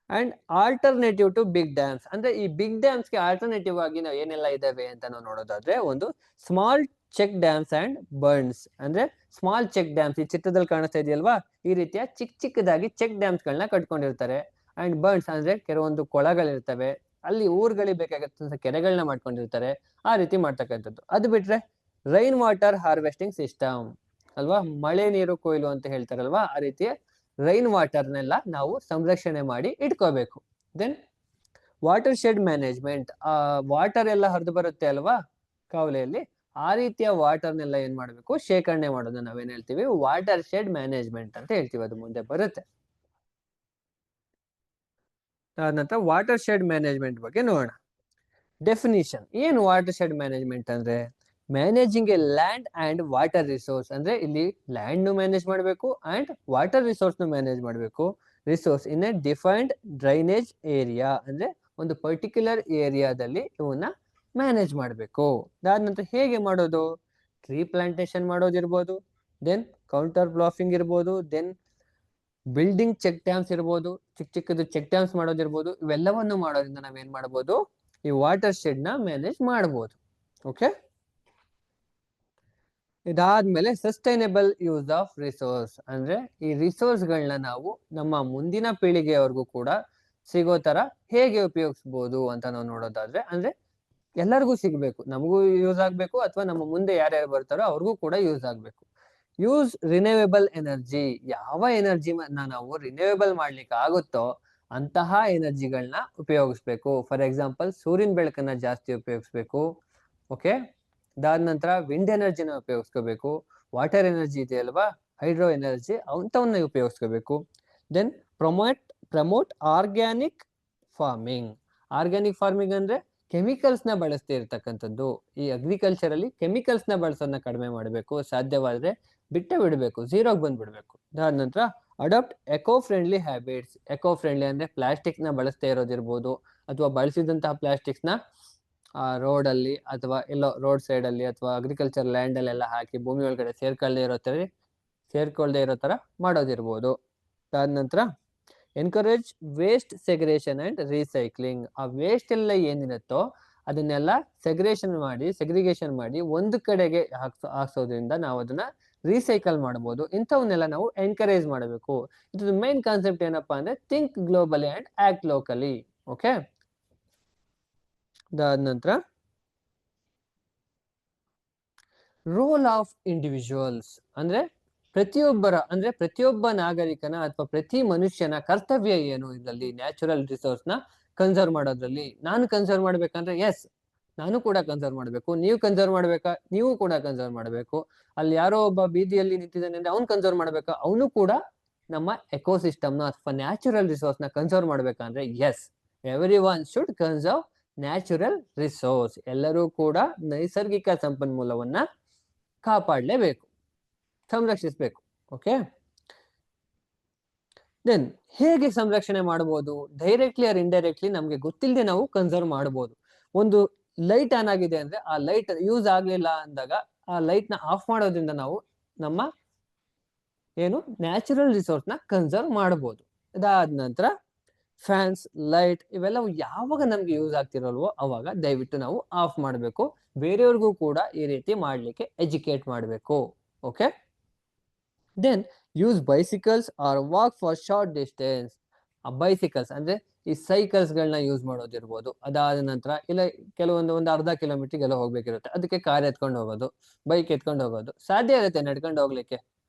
And alternative to big dams, ಅಂದ್ರೆ ಈ ಬಿಗ್ ಡ್ಯಾಮ್ಸ್ ಗೆ ಆಲ್ಟರ್ನೇಟಿವ್ ಆಗಿ ನಾವು ಏನೆಲ್ಲ ಇದಾವೆ ಅಂತ ನಾವು ನೋಡೋದಾದ್ರೆ, ಒಂದು small check dams and burns, ಅಂದ್ರೆ ಸ್ಮಾಲ್ ಚೆಕ್ ಡ್ಯಾಮ್ಸ್ ಈ ಚಿತ್ರದಲ್ಲಿ ಕಾಣಿಸ್ತಾ ಇದೆಯಲ್ವಾ, ಈ ರೀತಿಯ ಚಿಕ್ಕದಾಗಿ ಚೆಕ್ ಡ್ಯಾಮ್ಸ್ ಗಳನ್ನ ಕಟ್ಕೊಂಡಿರ್ತಾರೆ. ಅಂಡ್ ಬರ್ನ್ಸ್ ಅಂದ್ರೆ ಕೆಲವೊಂದು ಕೊಳಗಳಿರ್ತವೆ, ಅಲ್ಲಿ ಊರುಗಳಿಗೆ ಬೇಕಾಗತ್ತಂತ ಕೆರೆಗಳನ್ನ ಮಾಡ್ಕೊಂಡಿರ್ತಾರೆ, ಆ ರೀತಿ ಮಾಡ್ತಕ್ಕಂಥದ್ದು. ಅದು ಬಿಟ್ರೆ ರೈನ್ ವಾಟರ್ ಹಾರ್ವೆಸ್ಟಿಂಗ್ ಸಿಸ್ಟಮ್ ಅಲ್ವಾ, ಮಳೆ ನೀರು ಕೊಯ್ಲು ಅಂತ ಹೇಳ್ತಾರಲ್ವಾ, ಆ ರೀತಿಯ ರೈನ್ ವಾಟರ್ನೆಲ್ಲ ನಾವು ಸಂರಕ್ಷಣೆ ಮಾಡಿ ಇಟ್ಕೋಬೇಕು. Then watershed management, water ಎಲ್ಲ ಹರಿದು ಬರುತ್ತೆ ಅಲ್ವಾ ಕಾವಲೆಯಲ್ಲಿ, ಆ ರೀತಿಯ ವಾಟರ್ನೆಲ್ಲ ಏನ್ ಮಾಡ್ಬೇಕು, ಶೇಖರಣೆ ಮಾಡೋದನ್ನ ನಾವೇನ್ ಹೇಳ್ತೀವಿ, ವಾಟರ್ ಶೆಡ್ ಮ್ಯಾನೇಜ್ಮೆಂಟ್ ಅಂತ ಹೇಳ್ತೀವಿ. ಅದು ಮುಂದೆ ಬರುತ್ತೆ. ನಂತರ ವಾಟರ್ ಶೆಡ್ ಮ್ಯಾನೇಜ್ಮೆಂಟ್ ಬಗ್ಗೆ ನೋಡೋಣ. ಡೆಫಿನಿಷನ್, ಏನು ವಾಟರ್ ಶೆಡ್ ಮ್ಯಾನೇಜ್ಮೆಂಟ್ ಅಂದ್ರೆ, managing A land and water resource, ಅಂದ್ರೆ ಇಲ್ಲಿ ಲ್ಯಾಂಡ್ ಮ್ಯಾನೇಜ್ ಮಾಡಬೇಕು ಅಂಡ್ ವಾಟರ್ ರಿಸೋರ್ಸ್ ಮ್ಯಾನೇಜ್ ಮಾಡಬೇಕು. Resource in a defined drainage area, ಅಂದ್ರೆ ಒಂದು ಪರ್ಟಿಕ್ಯುಲರ್ ಏರಿಯಾದಲ್ಲಿ ಇವನ್ನ ಮ್ಯಾನೇಜ್ ಮಾಡಬೇಕು. ಅದಾದ ನಂತರ ಹೇಗೆ ಮಾಡೋದು, ಟ್ರೀ ಪ್ಲಾಂಟೇಶನ್ ಮಾಡೋದಿರ್ಬೋದು, ದೆನ್ ಕೌಂಟರ್ ಬ್ಲಾಫಿಂಗ್ ಇರ್ಬೋದು, ದೆನ್ ಬಿಲ್ಡಿಂಗ್ ಚೆಕ್ ಡ್ಯಾಮ್ಸ್ ಇರ್ಬೋದು, ಚಿಕ್ಕದು ಚೆಕ್ ಡ್ಯಾಮ್ಸ್ ಮಾಡೋದಿರ್ಬೋದು, ಇವೆಲ್ಲವನ್ನು ಮಾಡೋದ್ರಿಂದ ನಾವೇನ್ ಮಾಡ್ಬೋದು, ಈ ವಾಟರ್ ಶೆಡ್ ನ ಮ್ಯಾನೇಜ್ ಮಾಡಬಹುದು. ಓಕೆ, ಇದಾದ್ಮೇಲೆ ಸಸ್ಟೈನೇಬಲ್ ಯೂಸ್ ಆಫ್ ರಿಸೋರ್ಸ್, ಅಂದ್ರೆ ಈ ರಿಸೋರ್ಸ್ ಗಳನ್ನ ನಾವು ನಮ್ಮ ಮುಂದಿನ ಪೀಳಿಗೆಯವರೆಗೂ ಕೂಡ ಸಿಗೋ ತರ ಹೇಗೆ ಉಪಯೋಗಿಸಬಹುದು ಅಂತ ನಾವು ನೋಡೋದಾದ್ರೆ, ಅಂದ್ರೆ ಎಲ್ಲರಿಗೂ ಸಿಗ್ಬೇಕು, ನಮಗೂ ಯೂಸ್ ಆಗ್ಬೇಕು ಅಥವಾ ನಮ್ಮ ಮುಂದೆ ಯಾರ್ಯಾರು ಬರ್ತಾರೋ ಅವ್ರಿಗೂ ಕೂಡ ಯೂಸ್ ಆಗ್ಬೇಕು. ಯೂಸ್ ರಿನ್ಯೂವೇಬಲ್ ಎನರ್ಜಿ, ಯಾವ ಎನರ್ಜಿನ ನಾವು ರಿನ್ಯೂವೇಬಲ್ ಮಾಡ್ಲಿಕ್ಕೆ ಆಗುತ್ತೋ ಅಂತಹ ಎನರ್ಜಿಗಳನ್ನ ಉಪಯೋಗಿಸ್ಬೇಕು. ಫಾರ್ ಎಕ್ಸಾಂಪಲ್ ಸೂರ್ಯನ ಬೆಳಕನ್ನ ಜಾಸ್ತಿ ಉಪಯೋಗಿಸ್ಬೇಕು. ಓಕೆ, ಅದಾದ ನಂತರ ವಿಂಡ್ ಎನರ್ಜಿನ ಉಪಯೋಗಿಸ್ಕೋಬೇಕು, ವಾಟರ್ ಎನರ್ಜಿ ಇದೆ ಅಲ್ವಾ, ಹೈಡ್ರೋ ಎನರ್ಜಿ, ಅಂಥವನ್ನ ಉಪಯೋಗಿಸ್ಕೋಬೇಕು. ದೆನ್ ಪ್ರಮೋಟ್ ಆರ್ಗ್ಯಾನಿಕ್ ಫಾರ್ಮಿಂಗ್ ಅಂದ್ರೆ ಕೆಮಿಕಲ್ಸ್ ನ ಬಳಸ್ತಾ ಇರ್ತಕ್ಕಂಥದ್ದು. ಈ ಅಗ್ರಿಕಲ್ಚರ್ ಅಲ್ಲಿ ಕೆಮಿಕಲ್ಸ್ ನ ಬಳಸೋದನ್ನ ಕಡಿಮೆ ಮಾಡಬೇಕು, ಸಾಧ್ಯವಾದ್ರೆ ಬಿಟ್ಟೆ ಬಿಡಬೇಕು, ಝೀರೋಗೆ ಬಂದ್ಬಿಡ್ಬೇಕು. ಅದಾದ ನಂತರ adopt eco friendly habits, eco friendly ಅಂದ್ರೆ ಪ್ಲಾಸ್ಟಿಕ್ ನ ಬಳಸ್ತಾ ಇರೋದಿರ್ಬೋದು, ಅಥವಾ ಬಳಸಿದಂತಹ ಪ್ಲಾಸ್ಟಿಕ್ಸ್ ನ ರೋಡ್ ಅಲ್ಲಿ ಅಥವಾ ಎಲ್ಲೋ ರೋಡ್ ಸೈಡ್ ಅಲ್ಲಿ ಅಥವಾ ಅಗ್ರಿಕಲ್ಚರ್ ಲ್ಯಾಂಡ್ ಅಲ್ಲೆಲ್ಲ ಹಾಕಿ ಭೂಮಿ ಒಳಗಡೆ ಸೇರ್ಕೊಳ್ಳದೆ ಇರೋ ತರ ಸೇರ್ಕೊಳ್ದೆ ಇರೋ ತರ ಮಾಡೋದಿರ್ಬೋದು. ಅದಾದ ನಂತರ ಎನ್ಕರೇಜ್ ವೇಸ್ಟ್ ಸೆಗ್ರೇಷನ್ ಅಂಡ್ ರೀಸೈಕ್ಲಿಂಗ್. ಆ ವೇಸ್ಟ್ ಎಲ್ಲ ಏನಿರುತ್ತೋ ಅದನ್ನೆಲ್ಲ ಸೆಗ್ರಿಗೇಷನ್ ಮಾಡಿ ಒಂದು ಕಡೆಗೆ ಹಾಕ್ಸೋದ್ರಿಂದ ನಾವು ಅದನ್ನ ರೀಸೈಕಲ್ ಮಾಡಬಹುದು. ಇಂಥವನ್ನೆಲ್ಲ ನಾವು ಎನ್ಕರೇಜ್ ಮಾಡಬೇಕು. ಇದ್ರ ಮೇನ್ ಕಾನ್ಸೆಪ್ಟ್ ಏನಪ್ಪಾ ಅಂದ್ರೆ think globally and act locally. Okay, ಅದಾದ ನಂತರ ರೋಲ್ ಆಫ್ ಇಂಡಿವಿಜುವಲ್ಸ್ ಅಂದ್ರೆ ಪ್ರತಿಯೊಬ್ಬ ನಾಗರಿಕನ ಅಥವಾ ಪ್ರತಿ ಮನುಷ್ಯನ ಕರ್ತವ್ಯ ಏನು ಇದರಲ್ಲಿ ನ್ಯಾಚುರಲ್ ರಿಸೋರ್ಸ್ ನ ಕನ್ಸರ್ವ್ ಮಾಡೋದ್ರಲ್ಲಿ. ನಾನು ಕನ್ಸರ್ವ್ ಮಾಡ್ಬೇಕಂದ್ರೆ ಎಸ್, ನಾನು ಕೂಡ ಕನ್ಸರ್ವ್ ಮಾಡ್ಬೇಕು. ನೀವು ಕನ್ಸರ್ವ್ ಮಾಡ್ಬೇಕಾ, ನೀವು ಕೂಡ ಕನ್ಸರ್ವ್ ಮಾಡ್ಬೇಕು. ಅಲ್ಲಿ ಯಾರೋ ಒಬ್ಬ ಬೀದಿಯಲ್ಲಿ ನಿಂತಿದ್ದಾನೆ ಅಂದ್ರೆ ಅವ್ನು ಕನ್ಸರ್ವ್ ಮಾಡ್ಬೇಕಾ, ಅವನು ಕೂಡ ನಮ್ಮ ಎಕೋಸಿಸ್ಟಮ್ ನ ಅಥವಾ ನ್ಯಾಚುರಲ್ ರಿಸೋರ್ಸ್ ನ ಕನ್ಸರ್ವ್ ಮಾಡ್ಬೇಕಂದ್ರೆ yes, everyone should conserve natural resource. ಎಲ್ಲರೂ ಕೂಡ ನೈಸರ್ಗಿಕ ಸಂಪನ್ಮೂಲವನ್ನ ಕಾಪಾಡಲೇಬೇಕು, ಸಂರಕ್ಷಿಸಬೇಕು. ಓಕೆ, ದೆನ್ ಹೇಗೆ ಸಂರಕ್ಷಣೆ ಮಾಡಬಹುದು? ಡೈರೆಕ್ಟ್ಲಿ ಆರ್ ಇಂಡೈರೆಕ್ಟ್ಲಿ ನಮ್ಗೆ ಗೊತ್ತಿಲ್ಲದೆ ನಾವು ಕನ್ಸರ್ವ್ ಮಾಡಬಹುದು. ಒಂದು ಲೈಟ್ ಆನ್ ಆಗಿದೆ ಅಂದ್ರೆ ಆ ಲೈಟ್ ಯೂಸ್ ಆಗ್ಲಿಲ್ಲ ಅಂದಾಗ ಆ ಲೈಟ್ ನ ಆಫ್ ಮಾಡೋದ್ರಿಂದ ನಾವು ನಮ್ಮ ಏನು ನ್ಯಾಚುರಲ್ ರಿಸೋರ್ಸ್ ನ ಕನ್ಸರ್ವ್ ಮಾಡಬಹುದು. ಅದಾದ ನಂತರ ಫ್ಯಾನ್ಸ್, ಲೈಟ್ ಇವೆಲ್ಲವೂ ಯಾವಾಗ ನಮ್ಗೆ ಯೂಸ್ ಆಗ್ತಿರಲ್ವೋ ಅವಾಗ ದಯವಿಟ್ಟು ನಾವು ಆಫ್ ಮಾಡಬೇಕು. ಬೇರೆಯವ್ರಿಗೂ ಕೂಡ ಈ ರೀತಿ ಮಾಡ್ಲಿಕ್ಕೆ ಎಜುಕೇಟ್ ಮಾಡಬೇಕು. Okay, then use bicycles or walk for short distance. ಆ ಬೈಸಿಕಲ್ಸ್ ಅಂದ್ರೆ ಈ ಸೈಕಲ್ಸ್ ಗಳನ್ನ ಯೂಸ್ ಮಾಡೋದಿರ್ಬೋದು. ಅದಾದ ನಂತರ ಇಲ್ಲ ಒಂದು ಅರ್ಧ ಕಿಲೋಮೀಟರ್ಗೆಲ್ಲ ಹೋಗ್ಬೇಕಿರುತ್ತೆ, ಅದಕ್ಕೆ ಕಾರ್ ಎತ್ಕೊಂಡು ಹೋಗೋದು, ಬೈಕ್ ಎತ್ಕೊಂಡು ಹೋಗೋದು. ಸಾಧ್ಯ ಇರುತ್ತೆ ನಡ್ಕೊಂಡು ಹೋಗ್ಲಿಕ್ಕೆ,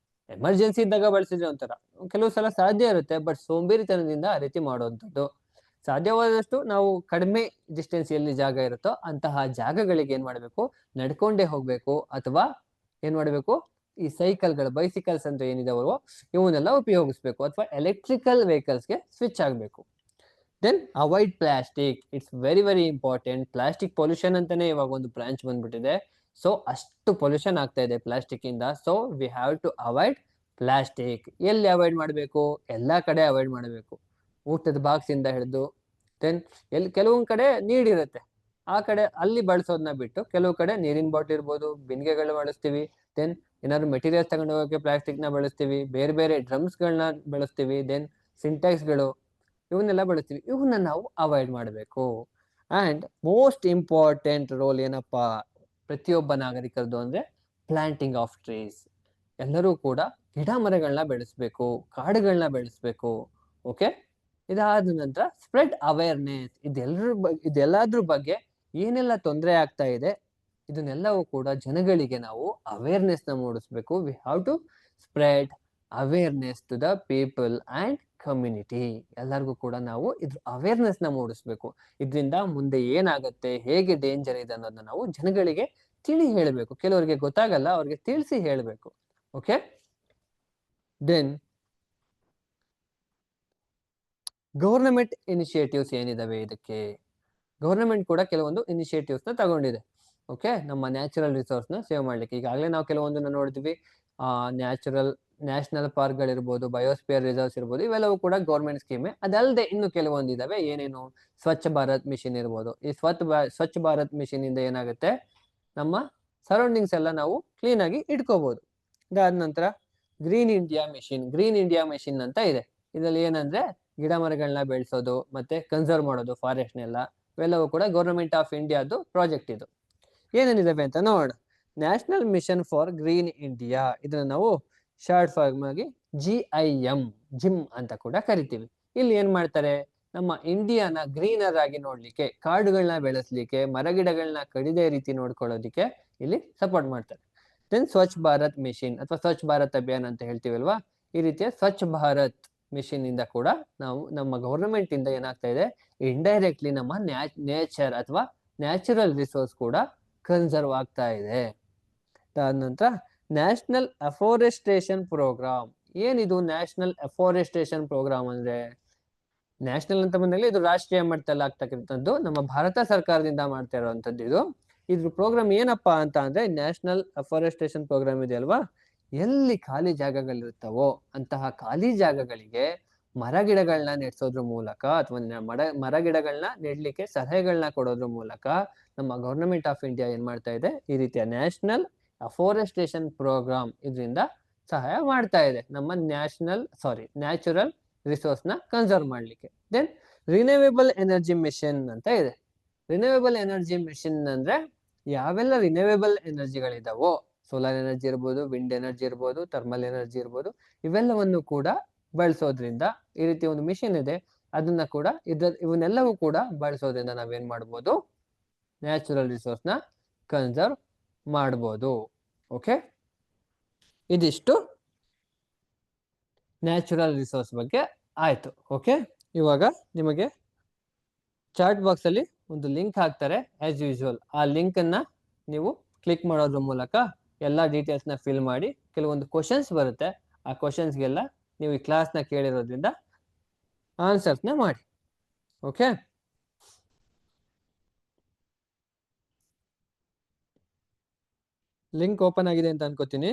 ಎಮರ್ಜೆನ್ಸಿ ಇದ್ದಾಗ ಬಳಸಿದ್ರೆ ಒಂಥರ. ಕೆಲವು ಸಲ ಸಾಧ್ಯ ಇರುತ್ತೆ, ಬಟ್ ಸೋಂಬೇರಿತನದಿಂದ ಆ ರೀತಿ ಮಾಡುವಂಥದ್ದು. ಸಾಧ್ಯವಾದಷ್ಟು ನಾವು ಕಡಿಮೆ ಡಿಸ್ಟೆನ್ಸ್ ಎಲ್ಲಿ ಜಾಗ ಇರುತ್ತೋ ಅಂತಹ ಜಾಗಗಳಿಗೆ ಏನ್ ಮಾಡ್ಬೇಕು, ನಡ್ಕೊಂಡೇ ಹೋಗ್ಬೇಕು. ಅಥವಾ ಏನ್ ಮಾಡ್ಬೇಕು, ಈ ಸೈಕಲ್ಗಳು, ಬೈಸಿಕಲ್ಸ್ ಅಂತ ಏನಿದಾವಲ್ವೋ ಇವನ್ನೆಲ್ಲ ಉಪಯೋಗಿಸ್ಬೇಕು. ಅಥವಾ ಎಲೆಕ್ಟ್ರಿಕಲ್ ವೆಹಿಕಲ್ಸ್ಗೆ ಸ್ವಿಚ್ ಆಗಬೇಕು. Then avoid plastic. It's very very important. Plastic pollution ಅಂತಾನೆ ಇವಾಗ ಒಂದು ಬ್ರಾಂಚ್ ಬಂದ್ಬಿಟ್ಟಿದೆ. ಸೊ ಅಷ್ಟು ಪೊಲ್ಯೂಷನ್ ಆಗ್ತಾ ಇದೆ ಪ್ಲಾಸ್ಟಿಕ್ ಇಂದ. So we have to avoid plastic. ಎಲ್ಲಿ ಅವಾಯ್ಡ್ ಮಾಡಬೇಕು? ಎಲ್ಲಾ ಕಡೆ ಅವಾಯ್ಡ್ ಮಾಡಬೇಕು. ಊಟದ ಬಾಕ್ಸ್ ಇಂದ ಹಿಡಿದು, ದೆನ್ ಕೆಲವೊಂದ್ ಕಡೆ ನೀಡಿರುತ್ತೆ, ಆ ಕಡೆ ಅಲ್ಲಿ ಬಳಸೋದನ್ನ ಬಿಟ್ಟು ಕೆಲವು ಕಡೆ ನೀರಿನ ಬಾಟ್ಲ್ ಇರ್ಬೋದು, ಬಿನ್ಗೆಗಳು ಬಳಸ್ತೀವಿ. ದೆನ್ ಏನಾದ್ರು ಮೆಟೀರಿಯಲ್ಸ್ ತಗೊಂಡು ಹೋಗೋಕೆ ಪ್ಲಾಸ್ಟಿಕ್ ನ ಬಳಸ್ತೀವಿ. ಬೇರೆ ಬೇರೆ ಡ್ರಮ್ಸ್ ಗಳನ್ನ ಬಳಸ್ತೀವಿ. ದೆನ್ ಸಿಂಟ್ಯಾಕ್ಸ್ಗಳು ಇವನ್ನೆಲ್ಲ ಬಳಸ್ತೀವಿ. ಇವನ್ನ ನಾವು ಅವಾಯ್ಡ್ ಮಾಡಬೇಕು. ಅಂಡ್ ಮೋಸ್ಟ್ ಇಂಪಾರ್ಟೆಂಟ್ ರೋಲ್ ಏನಪ್ಪಾ ಪ್ರತಿಯೊಬ್ಬ ನಾಗರಿಕರದು ಅಂದ್ರೆ ಪ್ಲಾಂಟಿಂಗ್ ಆಫ್ ಟ್ರೀಸ್. ಎಲ್ಲರೂ ಕೂಡ ಗಿಡ ಮರಗಳನ್ನ ಬೆಳೆಸ್ಬೇಕು, ಕಾಡುಗಳನ್ನ ಬೆಳೆಸ್ಬೇಕು. ಓಕೆ, ಇದಾದ ನಂತರ ಸ್ಪ್ರೆಡ್ ಅವೇರ್ನೆಸ್. ಇದೆಲ್ಲದ್ರ ಬಗ್ಗೆ ಏನೆಲ್ಲ ತೊಂದರೆ ಆಗ್ತಾ ಇದೆ ಇದನ್ನೆಲ್ಲವೂ ಕೂಡ ಜನಗಳಿಗೆ ನಾವು ಅವೇರ್ನೆಸ್ ನ ಮೂಡಿಸ್ಬೇಕು. We have to spread awareness to the people and community. ಎಲ್ಲರಿಗೂ ಕೂಡ ನಾವು ಇದ್ರ ಅವೇರ್ನೆಸ್ ನ ಮೂಡಿಸ್ಬೇಕು. ಇದರಿಂದ ಮುಂದೆ ಏನಾಗುತ್ತೆ, ಹೇಗೆ ಡೇಂಜರ್ ಇದೆ ಅನ್ನೋದನ್ನ ನಾವು ಜನಗಳಿಗೆ ತಿಳಿ ಹೇಳಬೇಕು. ಕೆಲವರಿಗೆ ಗೊತ್ತಾಗಲ್ಲ, ಅವ್ರಿಗೆ ತಿಳಿಸಿ ಹೇಳಬೇಕು. ಓಕೆ, ದೆನ್ ಗವರ್ನಮೆಂಟ್ ಇನಿಷಿಯೇಟಿವ್ಸ್ ಏನಿದಾವೆ, ಇದಕ್ಕೆ ಗವರ್ನಮೆಂಟ್ ಕೂಡ ಕೆಲವೊಂದು ಇನಿಷಿಯೇಟಿವ್ಸ್ ನ ತಗೊಂಡಿದೆ. ಓಕೆ, ನಮ್ಮ ನ್ಯಾಚುರಲ್ ರಿಸೋರ್ಸ್ ನ ಸೇವ್ ಮಾಡ್ಲಿಕ್ಕೆ. ಈಗಾಗಲೇ ನಾವು ಕೆಲವೊಂದನ್ನ ನೋಡಿದ್ವಿ. ನ್ಯಾಷನಲ್ ಪಾರ್ಕ್ ಗಳಿರ್ಬೋದು, ಬಯೋಸ್ಪಿಯರ್ ರಿಸರ್ವ್ಸ್ ಇರ್ಬೋದು, ಇವೆಲ್ಲವೂ ಕೂಡ ಗೌರ್ಮೆಂಟ್ ಸ್ಕೀಮೆ. ಅದಲ್ಲದೆ ಇನ್ನು ಕೆಲವೊಂದು ಇದಾವೆ. ಏನೇನು? ಸ್ವಚ್ಛ ಭಾರತ್ ಮಿಷನ್ ಇರ್ಬೋದು. ಈ ಸ್ವಚ್ಛ ಭಾರತ್ ಮಿಷನ್ ಇಂದ ಏನಾಗುತ್ತೆ, ನಮ್ಮ ಸರೌಂಡಿಂಗ್ಸ್ ಎಲ್ಲ ನಾವು ಕ್ಲೀನ್ ಆಗಿ ಇಟ್ಕೋಬಹುದು. ಇದಾದ ನಂತರ ಗ್ರೀನ್ ಇಂಡಿಯಾ ಮಿಷನ್ ಅಂತ ಇದೆ. ಇದರಲ್ಲಿ ಏನಂದ್ರೆ ಗಿಡ ಮರಗಳನ್ನ ಬೆಳೆಸೋದು ಮತ್ತೆ ಕನ್ಸರ್ವ್ ಮಾಡೋದು ಫಾರೆಸ್ಟ್ನೆಲ್ಲ. ಇವೆಲ್ಲವೂ ಕೂಡ ಗೌರ್ಮೆಂಟ್ ಆಫ್ ಇಂಡಿಯಾದು ಪ್ರಾಜೆಕ್ಟ್. ಇದು ಏನೇನಿದಾವೆ ಅಂತ ನೋಡೋಣ. National mission for green India, ಇದನ್ನ ನಾವು ಶಾರ್ಟ್ ಫಾರ್ಮ್ ಆಗಿ ಜಿಮ್ ಅಂತ ಕೂಡ ಕರಿತೀವಿ. ಇಲ್ಲಿ ಏನ್ ಮಾಡ್ತಾರೆ, ನಮ್ಮ ಇಂಡಿಯಾನ ಗ್ರೀನರ್ ಆಗಿ ನೋಡ್ಲಿಕ್ಕೆ, ಕಾಡುಗಳನ್ನ ಬೆಳೆಸ್ಲಿಕ್ಕೆ, ಮರಗಿಡಗಳನ್ನ ಕಡಿದೇ ರೀತಿ ನೋಡ್ಕೊಳ್ಳೋದಿಕ್ಕೆ ಇಲ್ಲಿ ಸಪೋರ್ಟ್ ಮಾಡ್ತಾರೆ. ದೆನ್ ಸ್ವಚ್ಛ ಭಾರತ್ ಮಿಷನ್ ಅಥವಾ ಸ್ವಚ್ಛ ಭಾರತ್ ಅಭಿಯಾನ್ ಅಂತ ಹೇಳ್ತೀವಲ್ವಾ, ಈ ರೀತಿಯ ಸ್ವಚ್ಛ ಭಾರತ್ ಮಿಷನ್ ಇಂದ ಕೂಡ ನಾವು ನಮ್ಮ ಗವರ್ನಮೆಂಟ್ ಇಂದ ಏನಾಗ್ತಾ ಇದೆ, ಇಂಡೈರೆಕ್ಟ್ಲಿ ನಮ್ಮ ನೇಚರ್ ಅಥವಾ ನ್ಯಾಚುರಲ್ ರಿಸೋರ್ಸ್ ಕೂಡ ಕನ್ಸರ್ವ್ ಆಗ್ತಾ ಇದೆ. ಅದಾದ ನಂತರ ನ್ಯಾಷನಲ್ ಅಫಾರೆಸ್ಟೇಷನ್ ಪ್ರೋಗ್ರಾಮ್. ಏನಿದು ನ್ಯಾಷನಲ್ ಅಫಾರೆಸ್ಟೇಷನ್ ಪ್ರೋಗ್ರಾಮ್ ಅಂದ್ರೆ, ನ್ಯಾಷನಲ್ ಅಂತ ಬಂದಲ್ಲಿ ಇದು ರಾಷ್ಟ್ರೀಯ ಮಟ್ಟದಲ್ಲಿ ಆಗ್ತಕ್ಕಂಥದ್ದು, ನಮ್ಮ ಭಾರತ ಸರ್ಕಾರದಿಂದ ಮಾಡ್ತಾ ಇರುವಂತದ್ದು. ಇದ್ರ ಪ್ರೋಗ್ರಾಮ್ ಏನಪ್ಪಾ ಅಂತ ಅಂದ್ರೆ ನ್ಯಾಷನಲ್ ಅಫಾರೆಸ್ಟೇಷನ್ ಪ್ರೋಗ್ರಾಮ್ ಇದೆ ಅಲ್ವಾ, ಎಲ್ಲಿ ಖಾಲಿ ಜಾಗಗಳಿರ್ತಾವೋ ಅಂತಹ ಖಾಲಿ ಜಾಗಗಳಿಗೆ ಮರಗಿಡಗಳನ್ನ ನೆಡ್ಸೋದ್ರ ಮೂಲಕ ಅಥವಾ ಮರಗಿಡಗಳನ್ನ ನೆಡ್ಲಿಕ್ಕೆ ಸಲಹೆಗಳನ್ನ ಕೊಡೋದ್ರ ಮೂಲಕ ನಮ್ಮ ಗವರ್ನಮೆಂಟ್ ಆಫ್ ಇಂಡಿಯಾ ಏನ್ ಮಾಡ್ತಾ ಇದೆ, ಈ ರೀತಿಯ ನ್ಯಾಷನಲ್ ಅಫಾರೆಸ್ಟೇಷನ್ ಪ್ರೋಗ್ರಾಮ್ ಇದರಿಂದ ಸಹಾಯ ಮಾಡ್ತಾ ಇದೆ ನಮ್ಮ ನ್ಯಾಚುರಲ್ ರಿಸೋರ್ಸ್ ನ ಕನ್ಸರ್ವ್ ಮಾಡ್ಲಿಕ್ಕೆ. ದೆನ್ ರಿನ್ಯೂವೇಬಲ್ ಎನರ್ಜಿ ಮಿಷನ್ ಅಂತ ಇದೆ. ರಿನ್ಯೂವೇಬಲ್ ಎನರ್ಜಿ ಮಿಷನ್ ಅಂದ್ರೆ ಯಾವೆಲ್ಲ ರಿನ್ಯೂವೇಬಲ್ ಎನರ್ಜಿಗಳಿದಾವೋ, ಸೋಲಾರ್ ಎನರ್ಜಿ ಇರ್ಬೋದು, ವಿಂಡ್ ಎನರ್ಜಿ ಇರ್ಬೋದು, ಥರ್ಮಲ್ ಎನರ್ಜಿ ಇರ್ಬೋದು, ಇವೆಲ್ಲವನ್ನು ಕೂಡ ಬಳಸೋದ್ರಿಂದ ಈ ರೀತಿ ಒಂದು ಮಿಷನ್ ಇದೆ. ಅದನ್ನ ಕೂಡ ಇವನ್ನೆಲ್ಲವೂ ಕೂಡ ಬಳಸೋದ್ರಿಂದ ನಾವೇನ್ ಮಾಡ್ಬೋದು, ನ್ಯಾಚುರಲ್ ರಿಸೋರ್ಸ್ ನ ಕನ್ಸರ್ವ್ ಮಾಡ್ಬೋದು. ಓಕೆ, ಇದಿಷ್ಟು ನ್ಯಾಚುರಲ್ ರಿಸೋರ್ಸ್ ಬಗ್ಗೆ ಆಯ್ತು. ಓಕೆ, ಇವಾಗ ನಿಮಗೆ ಚಾಟ್ ಬಾಕ್ಸ್ ಅಲ್ಲಿ ಒಂದು ಲಿಂಕ್ ಹಾಕ್ತಾರೆ ಆಸ್ ಯೂಶುವಲ್. ಆ ಲಿಂಕ್ ಅನ್ನ ನೀವು ಕ್ಲಿಕ್ ಮಾಡೋದ್ರ ಮೂಲಕ ಎಲ್ಲ ಡೀಟೇಲ್ಸ್ ನ ಫಿಲ್ ಮಾಡಿ, ಕೆಲವೊಂದು ಕ್ವಶನ್ಸ್ ಬರುತ್ತೆ. ಆ ಕ್ವಶನ್ಸ್ಗೆಲ್ಲ ನೀವು ಈ ಕ್ಲಾಸ್ ನ ಕೇಳಿರೋದ್ರಿಂದ ಆನ್ಸರ್ಸ್ ನ ಮಾಡಿ. ಓಕೆ, ಲಿಂಕ್ ಓಪನ್ ಆಗಿದೆ ಅಂತ ಅನ್ಕೋತೀನಿ.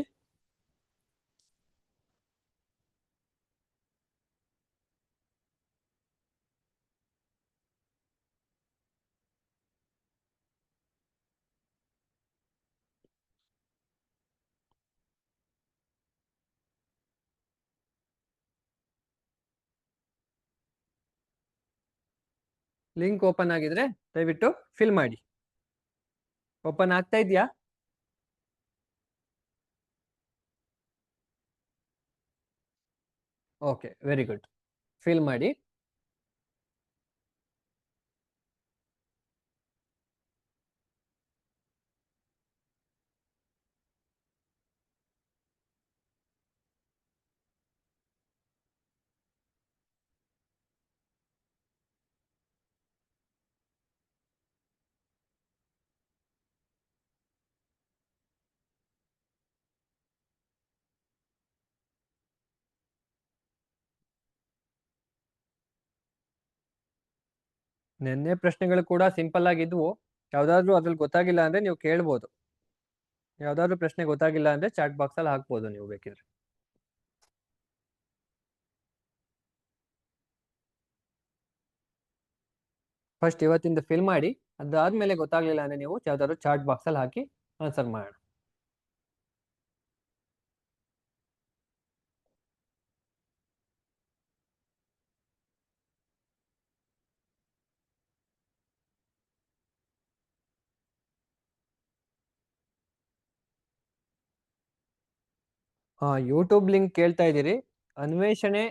ಲಿಂಕ್ ಓಪನ್ ಆಗಿದ್ರೆ ದಯವಿಟ್ಟು ಫಿಲ್ ಮಾಡಿ. ಓಪನ್ ಆಗ್ತಾ ಇದೆಯಾ? Okay, very good. ಫಿಲ್ ಮಾಡಿ. ನಿನ್ನೆ ಪ್ರಶ್ನೆಗಳು ಕೂಡ ಸಿಂಪಲ್ ಆಗಿದ್ವು. ಯಾವ್ದಾದ್ರು ಅದ್ರಲ್ಲಿ ಗೊತ್ತಾಗಿಲ್ಲ ಅಂದ್ರೆ ನೀವು ಕೇಳ್ಬೋದು. ಯಾವ್ದಾದ್ರು ಪ್ರಶ್ನೆ ಗೊತ್ತಾಗಿಲ್ಲ ಅಂದ್ರೆ ಚಾಟ್ ಬಾಕ್ಸ್ ಅಲ್ಲಿ ಹಾಕ್ಬೋದು ನೀವು ಬೇಕಿದ್ರೆ. ಫಸ್ಟ್ ಇವತ್ತಿಂದ ಫಿಲ್ ಮಾಡಿ, ಅದಾದ್ಮೇಲೆ ಗೊತ್ತಾಗ್ಲಿಲ್ಲ ಅಂದ್ರೆ ನೀವು ಯಾವ್ದಾದ್ರು ಚಾಟ್ ಬಾಕ್ಸ್ ಅಲ್ಲಿ ಹಾಕಿ ಆನ್ಸರ್ ಮಾಡೋಣ. ಯೂಟ್ಯೂಬ್ ಲಿಂಕ್ ಕೇಳ್ತಾ ಇದ್ದೀರಿ. ಅನ್ವೇಷಣೆ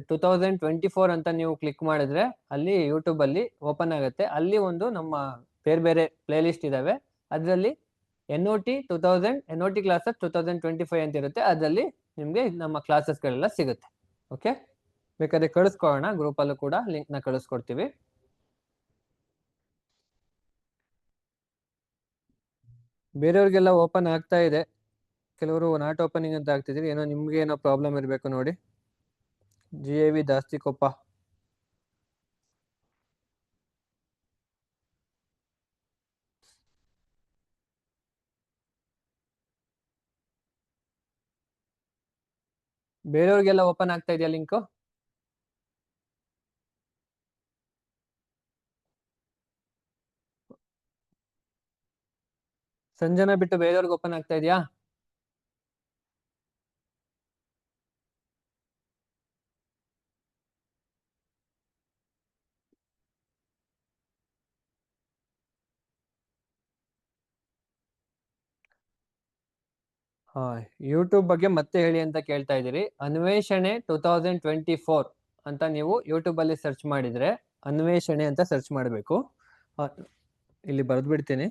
2024 ಅಂತ ನೀವು ಕ್ಲಿಕ್ ಮಾಡಿದ್ರೆ ಅಲ್ಲಿ ಯೂಟ್ಯೂಬ್ ಅಲ್ಲಿ ಓಪನ್ ಆಗುತ್ತೆ. ಅಲ್ಲಿ ಒಂದು ನಮ್ಮ ಬೇರೆ ಬೇರೆ ಪ್ಲೇ ಲಿಸ್ಟ್ ಇದಾವೆ. ಅದರಲ್ಲಿ NOT ಕ್ಲಾಸಸ್ 2025 ಅಂತ ಇರುತ್ತೆ. ಅದರಲ್ಲಿ ನಿಮ್ಗೆ ನಮ್ಮ ಕ್ಲಾಸಸ್ಗಳೆಲ್ಲ ಸಿಗುತ್ತೆ. ಓಕೆ, ಬೇಕಾದ್ರೆ ಕಳಿಸ್ಕೊಳ್ಳೋಣ, ಗ್ರೂಪ್ ಅಲ್ಲೂ ಕೂಡ ಲಿಂಕ್ ನ ಕಳಿಸ್ಕೊಡ್ತೀವಿ. ಬೇರೆಯವ್ರಿಗೆಲ್ಲ ಓಪನ್ ಆಗ್ತಾ ಇದೆ, ಕೆಲವರು ನಾಟ್ ಓಪನಿಂಗ್ ಅಂತ ಆಗ್ತಿದ್ರಿ. ಏನೋ ನಿಮ್ಗೆ ಏನೋ ಪ್ರಾಬ್ಲಮ್ ಇರಬೇಕು ನೋಡಿ. GAV ಜಾಸ್ತಿ ಕೊಪ್ಪ. ಬೇರೆಯವ್ರಿಗೆಲ್ಲ ಓಪನ್ ಆಗ್ತಾ ಇದೆಯಾ ಲಿಂಕ್? ಸಂಜನಾ ಬಿಟ್ಟು ಬೇರೆಯವ್ರಿಗೆ ಓಪನ್ ಆಗ್ತಾ ಇದೆಯಾ? ಯೂಟ್ಯೂಬ್ ಬಗ್ಗೆ ಮತ್ತೆ ಹೇಳಿ ಅಂತ ಕೇಳ್ತಾ ಇದ್ದೀರಿ. ಅನ್ವೇಷಣೆ 2024 ಅಂತ ನೀವು ಯೂಟ್ಯೂಬ್ ಅಲ್ಲಿ ಸರ್ಚ್ ಮಾಡಿದ್ರೆ ಅನ್ವೇಷಣೆ ಅಂತ ಸರ್ಚ್ ಮಾಡಬೇಕು. ಇಲ್ಲಿ ಬರೆದು ಬಿಡ್ತೀನಿ.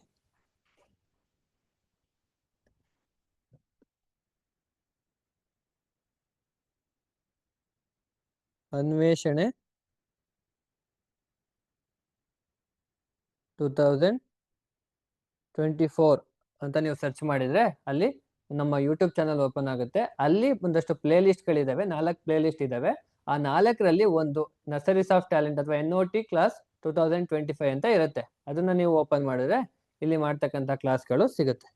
ಅನ್ವೇಷಣೆ 2024 ಅಂತ ನೀವು ಸರ್ಚ್ ಮಾಡಿದ್ರೆ ಅಲ್ಲಿ ನಮ್ಮ ಯೂಟ್ಯೂಬ್ ಚಾನಲ್ ಓಪನ್ ಆಗುತ್ತೆ. ಅಲ್ಲಿ ಒಂದಷ್ಟು ಪ್ಲೇ ಲಿಸ್ಟ್ ಗಳಿದಾವೆ, 4 ಪ್ಲೇ ಲಿಸ್ಟ್ ಇದಾವೆ. ಆ 4ರಲ್ಲಿ ಒಂದು ನರ್ಸರೀಸ್ ಆಫ್ ಟ್ಯಾಲೆಂಟ್ ಅಥವಾ NOT ಕ್ಲಾಸ್ 2025 ಅಂತ ಇರುತ್ತೆ. ಅದನ್ನ ನೀವು ಓಪನ್ ಮಾಡಿದ್ರೆ ಇಲ್ಲಿ ಮಾಡ್ತಕ್ಕಂಥ ಕ್ಲಾಸ್ಗಳು ಸಿಗುತ್ತೆ.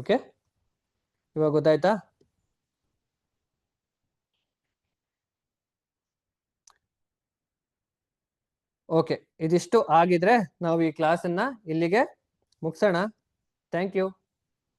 ಓಕೆ, ಇವಾಗ ಗೊತ್ತಾಯ್ತಾ? ಓಕೆ, ಇದಿಷ್ಟು ಆಗಿದ್ರೆ ನಾವು ಈ ಕ್ಲಾಸನ್ನ ಇಲ್ಲಿಗೆ ಮುಗಿಸೋಣ. Thank you.